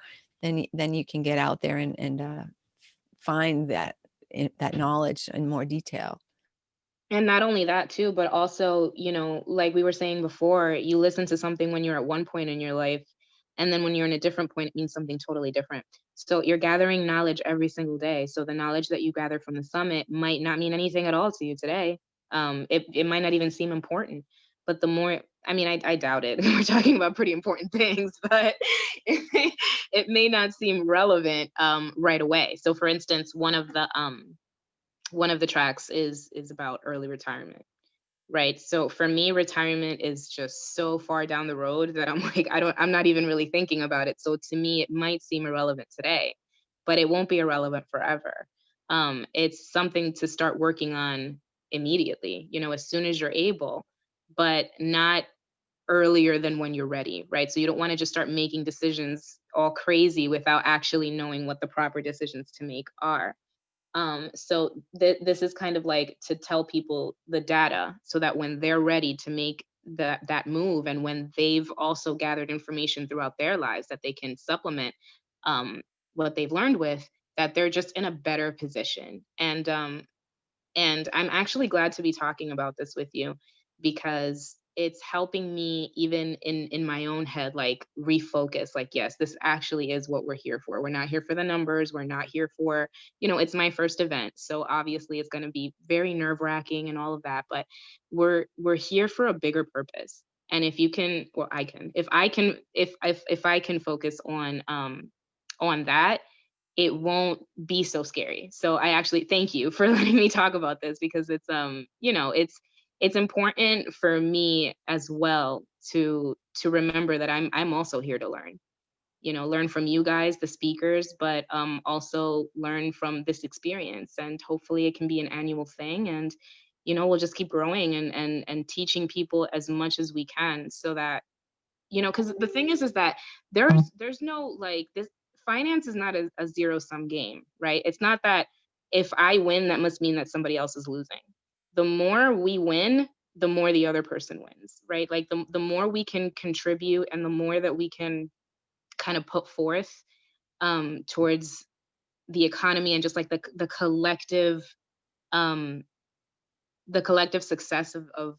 then you can get out there and find that knowledge in more detail. And not only that too, but also, like we were saying before, you listen to something when you're at one point in your life, and then when you're in a different point, it means something totally different. So you're gathering knowledge every single day. So the knowledge that you gather from the summit might not mean anything at all to you today. It might not even seem important. But the more, I mean, I doubt it. We're talking about pretty important things, but it may not seem relevant right away. So for instance, one of the tracks is about early retirement, right? So for me, retirement is just so far down the road that I'm like, I'm not even really thinking about it. So to me, it might seem irrelevant today, but it won't be irrelevant forever. It's something to start working on immediately, as soon as you're able, but not earlier than when you're ready, right? So you don't want to just start making decisions all crazy without actually knowing what the proper decisions to make are. So this is kind of like to tell people the data so that when they're ready to make that move, and when they've also gathered information throughout their lives that they can supplement um, what they've learned with, that they're just in a better position. And I'm actually glad to be talking about this with you, because it's helping me even in my own head, like refocus, like, yes, this actually is what we're here for. We're not here for the numbers. We're not here for, it's my first event. So obviously it's going to be very nerve-wracking and all of that, but we're here for a bigger purpose. And if you can, well, I can, if I can, if I can focus on that, it won't be so scary. So I actually thank you for letting me talk about this, because it's important for me as well to remember that I'm also here to learn. Learn from you guys, the speakers, but also learn from this experience, and hopefully it can be an annual thing, and we'll just keep growing and teaching people as much as we can, so that because the thing is that there's no, like, this finance is not a zero sum game, right? It's not that if I win, that must mean that somebody else is losing. The more we win, the more the other person wins, right? Like the more we can contribute, and the more that we can kind of put forth towards the economy, and just like um the collective success of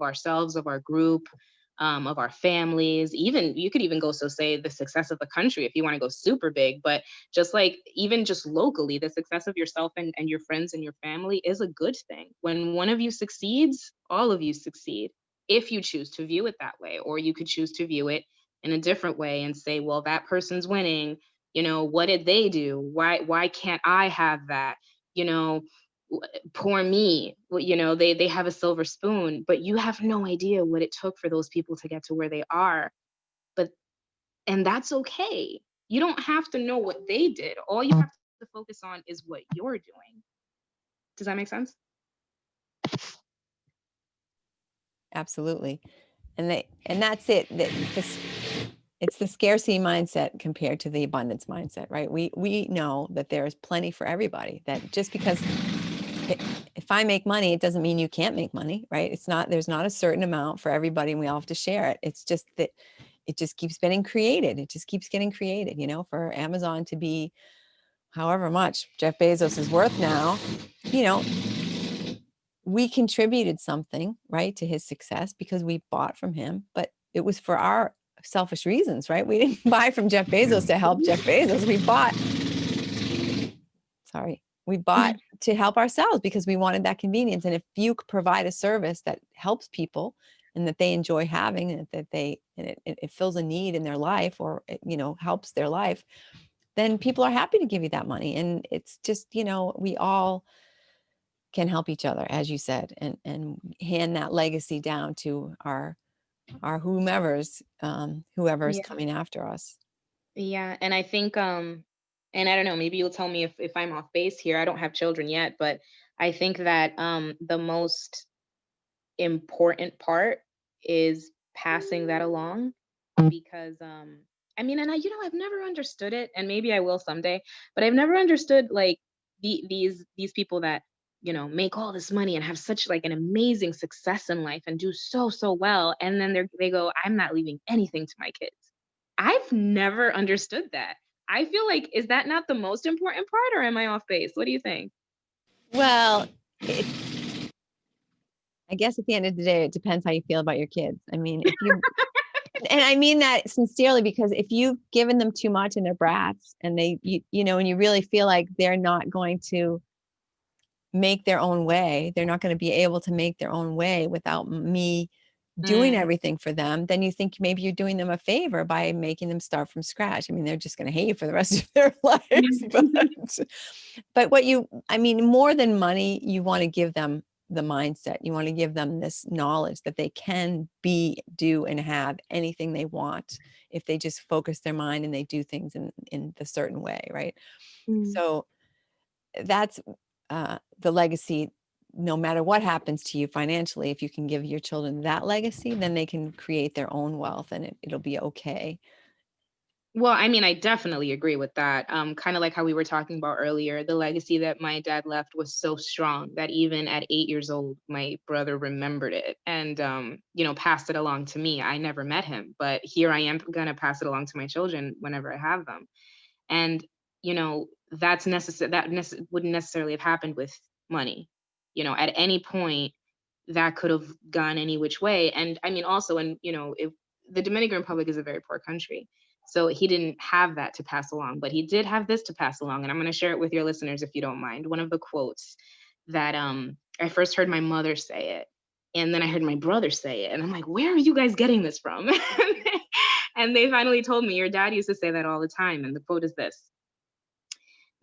ourselves, of our group, of our families. Even you could even go so say the success of the country if you want to go super big. But just like even just locally, the success of yourself and your friends and your family is a good thing. When one of you succeeds, all of you succeed. If you choose to view it that way, or you could choose to view it in a different way and say, well, that person's winning. What did they do? Why can't I have that? You know, poor me. Well, they have a silver spoon, but you have no idea what it took for those people to get to where they are. But and that's okay. You don't have to know what they did. All you have to focus on is what you're doing. Does that make sense? Absolutely. And that's it. It's the scarcity mindset compared to the abundance mindset, right? We know that there is plenty for everybody. That just because if I make money, it doesn't mean you can't make money, right? There's not a certain amount for everybody, and we all have to share it. It's just that it just keeps getting created. It just keeps getting created, for Amazon to be however much Jeff Bezos is worth now, you know, we contributed something, right, to his success because we bought from him, but it was for our selfish reasons, right? We didn't buy from Jeff Bezos to help Jeff Bezos. We bought to help ourselves because we wanted that convenience. And if you provide a service that helps people and that they enjoy having, and that it fills a need in their life, or helps their life, then people are happy to give you that money. And it's just, we all can help each other, as you said, and hand that legacy down to our whoever's Yeah. coming after us. Yeah, and I think and I don't know, maybe you'll tell me if I'm off base here. I don't have children yet, but I think that the most important part is passing that along, because I mean, and I've never understood it, and maybe I will someday, but I've never understood, like, these people that make all this money and have such, like, an amazing success in life and do so well, and then they go, I'm not leaving anything to my kids. I've never understood that. I feel like, is that not the most important part, or am I off base? What do you think? Well, I guess at the end of the day, it depends how you feel about your kids. I mean, and I mean that sincerely, because if you've given them too much and they're brats, and and you really feel like they're not going to make their own way, they're not going to be able to make their own way without me doing Mm, everything for them, then you think maybe you're doing them a favor by making them start from scratch. I mean, they're just going to hate you for the rest of their lives. But I mean, more than money, you want to give them the mindset. You want to give them this knowledge that they can be, do, and have anything they want if they just focus their mind and they do things in the certain way, right? mm. So that's the legacy. No matter what happens to you financially, if you can give your children that legacy, then they can create their own wealth, and it'll be okay. Well, I mean, I definitely agree with that. Kind of like how we were talking about earlier, the legacy that my dad left was so strong that even at 8 years old, my brother remembered it and, passed it along to me. I never met him, but here I am going to pass it along to my children whenever I have them. And, that's necessary. Wouldn't necessarily have happened with money. At any point, that could have gone any which way. And I mean, also, and, if the Dominican Republic is a very poor country. So he didn't have that to pass along, but he did have this to pass along. And I'm going to share it with your listeners if you don't mind. One of the quotes that I first heard my mother say it, and then I heard my brother say it. And I'm like, where are you guys getting this from? And they finally told me, your dad used to say that all the time. And the quote is this: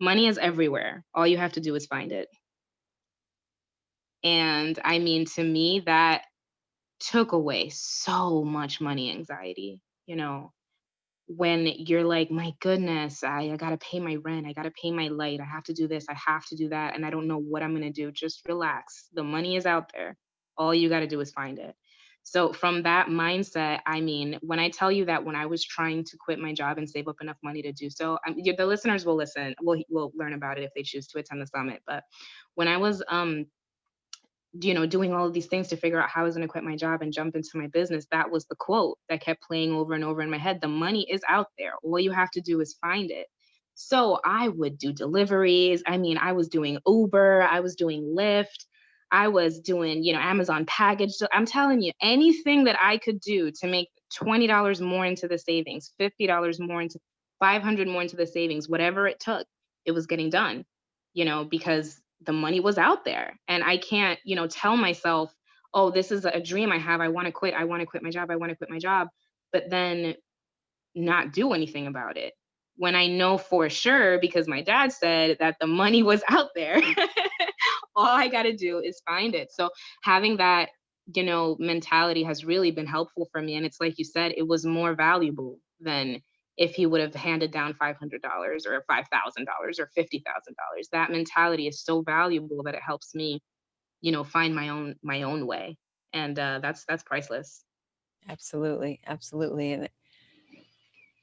money is everywhere. All you have to do is find it. And I mean, to me, that took away so much money anxiety, when you're like, my goodness, I got to pay my rent. I got to pay my light. I have to do this. I have to do that. And I don't know what I'm going to do. Just relax. The money is out there. All you got to do is find it. So, from that mindset, I mean, when I tell you that when I was trying to quit my job and save up enough money to do so, the listeners will listen, will learn about it if they choose to attend the summit. But when I was doing all of these things to figure out how I was going to quit my job and jump into my business, that was the quote that kept playing over and over in my head. The money is out there. All you have to do is find it. So I would do deliveries. I mean, I was doing Uber, I was doing Lyft, I was doing, Amazon package. So I'm telling you, anything that I could do to make $20 more into the savings, $50 more into 500 more into the savings, whatever it took, it was getting done, because the money was out there. And I can't, tell myself, oh, this is a dream I have. I want to quit. I want to quit my job. I want to quit my job. But then not do anything about it. When I know for sure, because my dad said that the money was out there, all I got to do is find it. So having that, mentality has really been helpful for me. And it's like you said, it was more valuable than if he would have handed down $500 or $5,000 or $50,000. That mentality is so valuable that it helps me, find my own way. And that's priceless. Absolutely, absolutely. And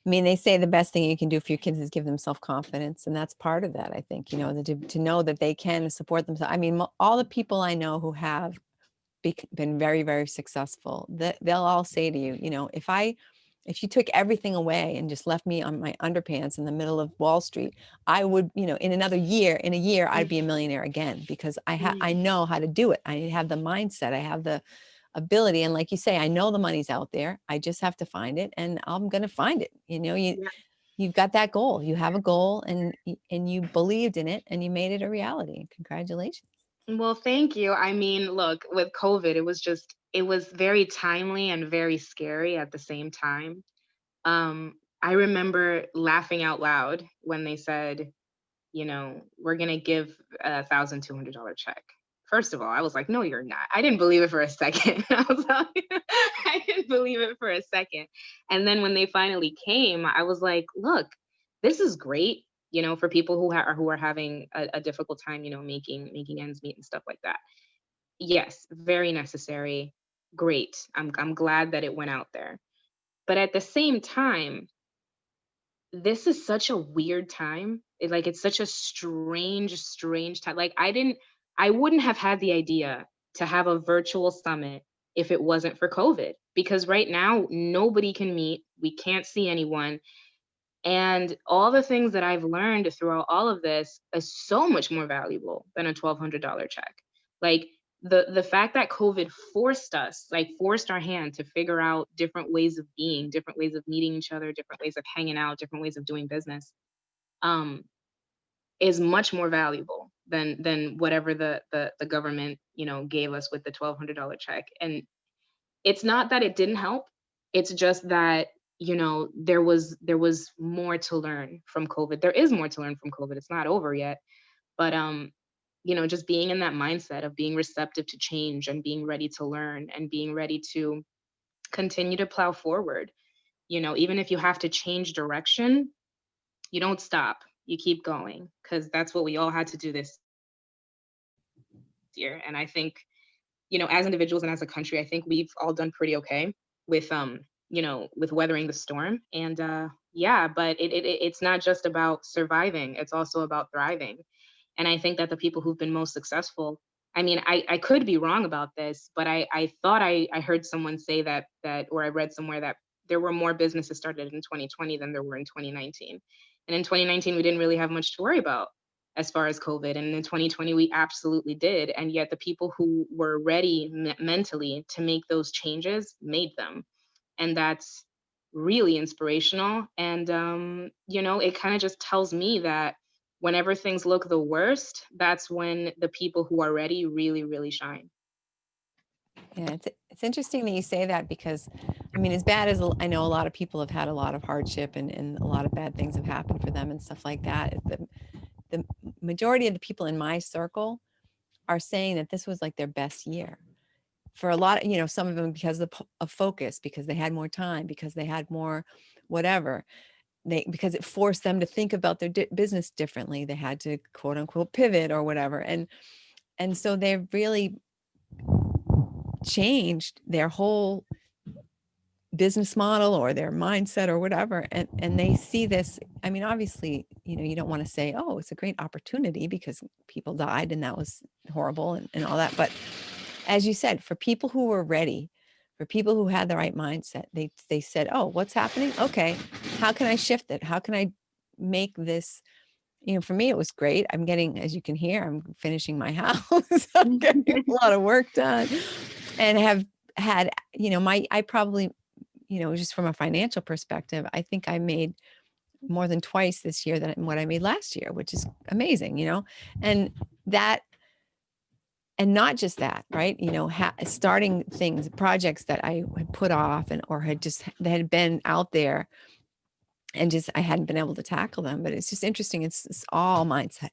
I mean, they say the best thing you can do for your kids is give them self-confidence, and that's part of that, I think, to know that they can support themselves. I mean, all the people I know who have been very, very successful, they'll all say to you, if you took everything away and just left me on my underpants in the middle of Wall Street, I would, in a year, I'd be a millionaire again, because I Mm. know how to do it. I have the mindset, I have the ability. And like you say, I know the money's out there. I just have to find it, and I'm going to find it. You've got that goal. You have a goal, and you believed in it, and you made it a reality. Congratulations. Well, thank you. I mean, look, with COVID, it was very timely and very scary at the same time. I remember laughing out loud when they said, we're gonna give $1,200 check. First of all, I was like, no, you're not. I didn't believe it for a second. I was like, I didn't believe it for a second. And then when they finally came, I was like, look, this is great, for people who are having a difficult time, making ends meet and stuff like that. Yes, very necessary. Great. I'm glad that it went out there. But at the same time, this is such a weird time. It's such a strange time. I wouldn't have had the idea to have a virtual summit if it wasn't for COVID, because right now nobody can meet. We can't see anyone. And all the things that I've learned throughout all of this is so much more valuable than a $1,200 check. Like, the fact that COVID forced our hand to figure out different ways of being, different ways of meeting each other, different ways of hanging out, different ways of doing business, um, is much more valuable than whatever the government, gave us with the $1,200 check. And it's not that it didn't help. It's just that, there was more to learn from COVID. There is more to learn from COVID. It's not over yet. But just being in that mindset of being receptive to change and being ready to learn and being ready to continue to plow forward. Even if you have to change direction, you don't stop. You keep going, because that's what we all had to do this year. And I think, as individuals and as a country, I think we've all done pretty okay with with weathering the storm. And yeah, but it's not just about surviving, it's also about thriving. And I think that the people who've been most successful, I mean, I could be wrong about this, but I thought I heard someone say or I read somewhere that there were more businesses started in 2020 than there were in 2019. And in 2019, we didn't really have much to worry about as far as COVID. And in 2020, we absolutely did. And yet the people who were ready mentally to make those changes made them. And that's really inspirational. And, it kind of just tells me that whenever things look the worst, that's when the people who are ready really, really shine. Yeah, it's interesting that you say that, because, I mean, as bad as I know, a lot of people have had a lot of hardship, and a lot of bad things have happened for them and stuff like that. The majority of the people in my circle are saying that this was like their best year. For a lot of, some of them because of focus, because they had more time, because they had more whatever. Because it forced them to think about their business differently. They had to, quote unquote, pivot or whatever. And so they've really changed their whole business model or their mindset or whatever. And they see this. I mean, obviously, you don't want to say, oh, it's a great opportunity because people died and that was horrible, and all that. But as you said, for people who were ready, for people who had the right mindset, they said, oh, what's happening? Okay, how can I shift it? How can I make this? For me, it was great. I'm getting, as you can hear, I'm finishing my house. I'm getting a lot of work done, and have had, I probably, just from a financial perspective, I think I made more than twice this year than what I made last year, which is amazing, and that, and not just that, right? Starting things, projects that I had put off or had just, that had been out there, and just, I hadn't been able to tackle them. But it's just interesting. It's all mindset.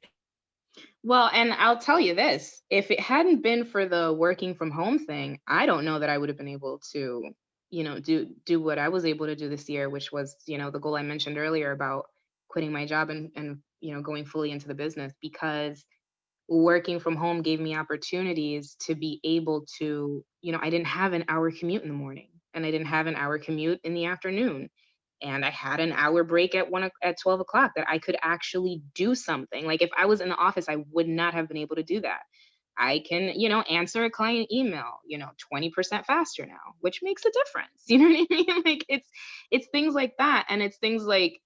Well, and I'll tell you this, if it hadn't been for the working from home thing, I don't know that I would have been able to, do what I was able to do this year, which was, the goal I mentioned earlier about quitting my job and going fully into the business. Because working from home gave me opportunities to be able to, I didn't have an hour commute in the morning, and I didn't have an hour commute in the afternoon. And I had an hour break at 12 o'clock that I could actually do something. Like if I was in the office, I would not have been able to do that. I can, answer a client email, 20% faster now, which makes a difference. You know what I mean? Like it's things like that. And it's things like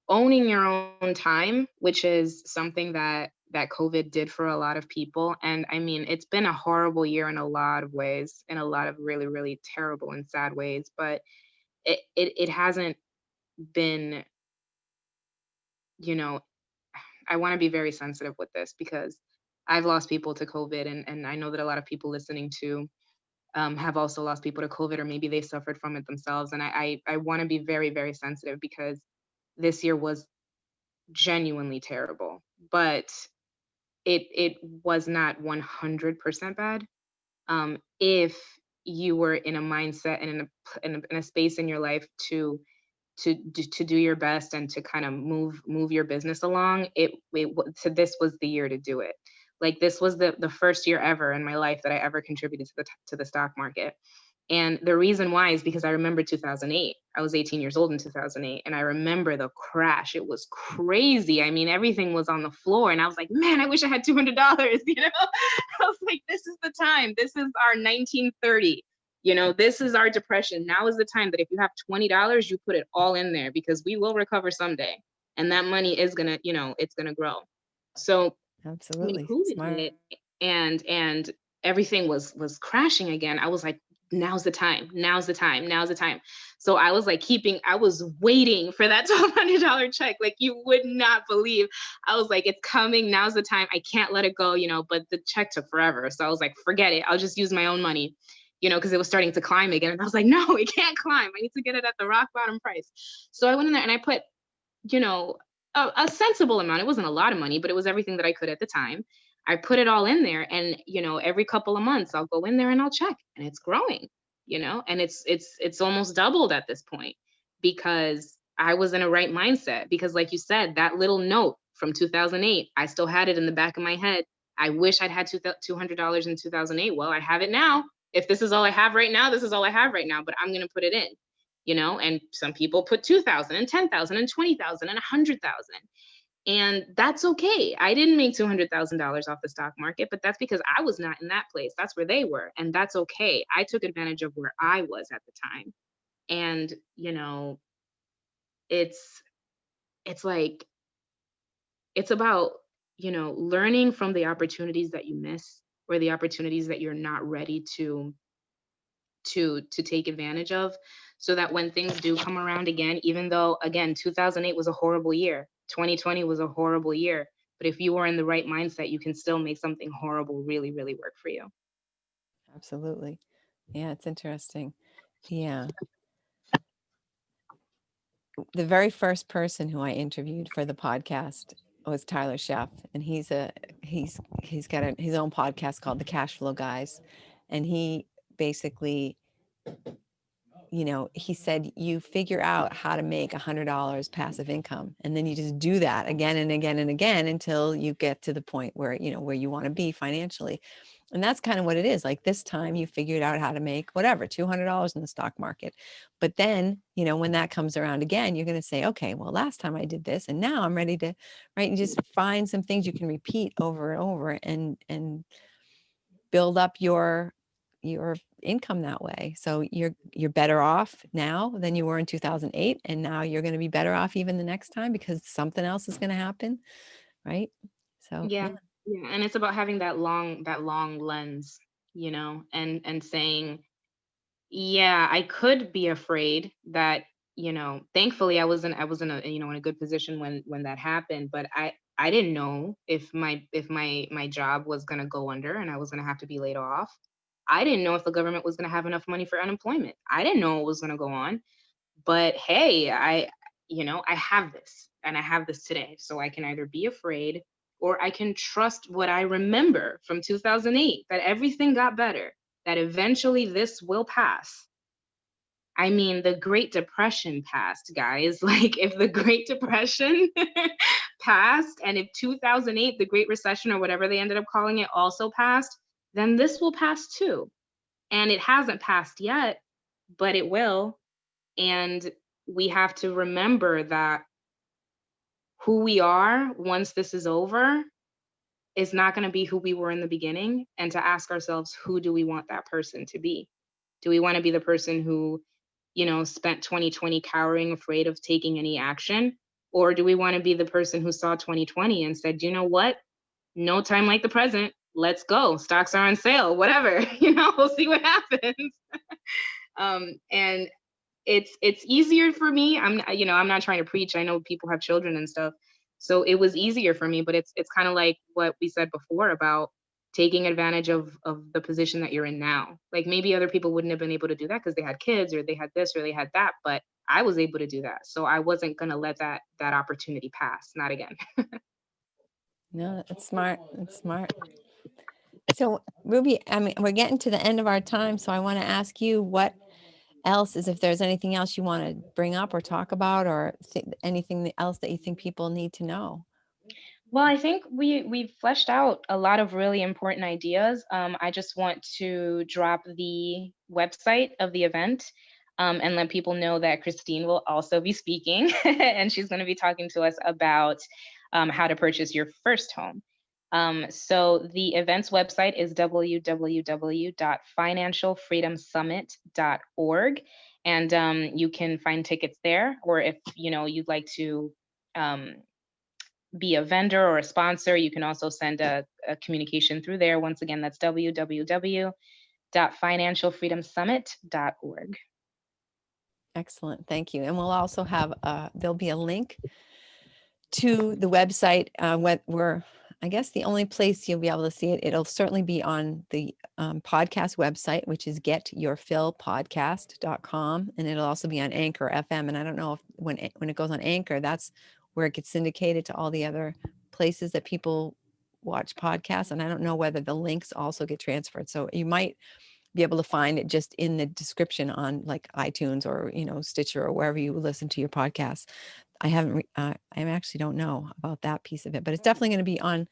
owning your own time, which is something that COVID did for a lot of people. And I mean, it's been a horrible year in a lot of ways, in a lot of really, really terrible and sad ways, but it hasn't been, you know, I want to be very sensitive with this because I've lost people to COVID, and I know that a lot of people listening to have also lost people to COVID, or maybe they suffered from it themselves. And I want to be very, very sensitive because this year was genuinely terrible, but it was not 100% bad. If you were in a mindset and in a space in your life to do your best and to kind of move your business along, so this was the year to do it. Like this was the first year ever in my life that I ever contributed to the stock market. And the reason why is because I remember 2008. I was 18 years old in 2008, and I remember the crash. It was crazy. I mean, everything was on the floor, and I was like, man, I wish I had $200. I was like, this is the time. This is our 1930. This is our depression. Now is the time that if you have $20, you put it all in there because we will recover someday, and that money is gonna, it's gonna grow. So when Absolutely. COVID Smart. hit and everything was crashing again, I was like, now's the time, now's the time, now's the time. So I was like I was waiting for that $1,200 check. Like you would not believe. I was like, it's coming, now's the time. I can't let it go, but the check took forever. So I was like, forget it. I'll just use my own money, because it was starting to climb again. And I was like, no, it can't climb. I need to get it at the rock bottom price. So I went in there and I put, you know, a sensible amount. It wasn't a lot of money, but it was everything that I could at the time. I put it all in there, and every couple of months I'll go in there and I'll check, and it's growing, and it's almost doubled at this point because I was in a right mindset. Because, like you said, that little note from 2008, I still had it in the back of my head. I wish I'd had $200 in 2008. Well, I have it now. If this is all I have right now, this is all I have right now. But I'm gonna put it in, and some people put 2,000 and 10,000 and 20,000 and 100,000. And that's okay. I didn't make $200,000 off the stock market, but that's because I was not in that place. That's where they were. And that's okay. I took advantage of where I was at the time. And, it's it's like it's about, learning from the opportunities that you miss, or the opportunities that you're not ready to take advantage of, so that when things do come around again, even though again 2008 was a horrible year, 2020 was a horrible year, but if you were in the right mindset, you can still make something horrible really, really work for you. Absolutely. Yeah, it's interesting. Yeah. The very first person who I interviewed for the podcast was Tyler Sheff, and he's got his own podcast called The Cash Flow Guys, and he basically, he said you figure out how to make $100 passive income, and then you just do that again and again and again until you get to the point where where you want to be financially. And that's kind of what it is. Like this time you figured out how to make whatever, $200 in the stock market. But then, when that comes around again, you're going to say, okay, well, last time I did this and now I'm ready to, right? You just find some things you can repeat over and over and build up your income that way. So you're better off now than you were in 2008. And now you're going to be better off even the next time because something else is going to happen. Right. So Yeah. yeah. Yeah. And it's about having that long lens, and saying, yeah, I could be afraid that, thankfully I was in a, in a good position when that happened, but I didn't know if my job was going to go under and I was going to have to be laid off. I didn't know if the government was going to have enough money for unemployment. I didn't know what was going to go on. But hey, I have this, and I have this today. So I can either be afraid, or I can trust what I remember from 2008, that everything got better, that eventually this will pass. I mean, the Great Depression passed, guys. Like, if the Great Depression passed, and if 2008, the Great Recession or whatever they ended up calling it, also passed, then this will pass too. And it hasn't passed yet, but it will. And we have to remember that who we are once this is over is not going to be who we were in the beginning, and to ask ourselves, who do we want that person to be? Do we want to be the person who, spent 2020 cowering, afraid of taking any action? Or do we want to be the person who saw 2020 and said, you know what? No time like the present. Let's go. Stocks are on sale, whatever. We'll see what happens. And it's easier for me. I'm not trying to preach. I know people have children and stuff. So it was easier for me, but it's kind of like what we said before about taking advantage of the position that you're in now. Like maybe other people wouldn't have been able to do that because they had kids or they had this or they had that, but I was able to do that. So I wasn't going to let that opportunity pass. Not again. No, that's smart. That's smart. So, Ruby, I mean, we're getting to the end of our time. So I want to ask you what else is, if there's anything else you want to bring up or talk about, or anything else that you think people need to know. Well, I think we've fleshed out a lot of really important ideas. I just want to drop the website of the event, and let people know that Christine will also be speaking, and she's going to be talking to us about how to purchase your first home. So the event's website is www.financialfreedomsummit.org, and you can find tickets there. Or if you'd like to be a vendor or a sponsor, you can also send a communication through there. Once again, that's www.financialfreedomsummit.org. Excellent. Thank you. And we'll also have, there'll be a link to the website, where I guess the only place you'll be able to see it, it'll certainly be on the podcast website, which is getyourfillpodcast.com. And it'll also be on Anchor FM. And I don't know if when it goes on Anchor, that's where it gets syndicated to all the other places that people watch podcasts. And I don't know whether the links also get transferred. So you might be able to find it just in the description on like iTunes or, Stitcher or wherever you listen to your podcasts. I haven't, I actually don't know about that piece of it, but it's definitely going to be on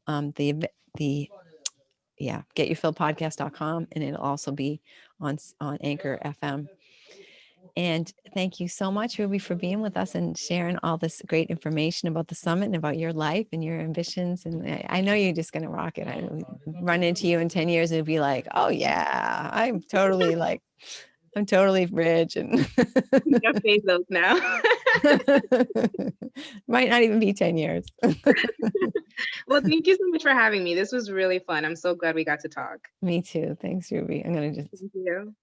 getyourfillpodcast.com, and it'll also be on Anchor FM. And thank you so much, Ruby, for being with us and sharing all this great information about the summit and about your life and your ambitions. And I know you're just going to rock it. I run into you in 10 years and be like, oh yeah, I'm totally rich. And You got Bezos now. Might not even be 10 years. Well, thank you so much for having me. This was really fun. I'm so glad we got to talk. Me too. Thanks, Ruby. I'm going to just Thank you.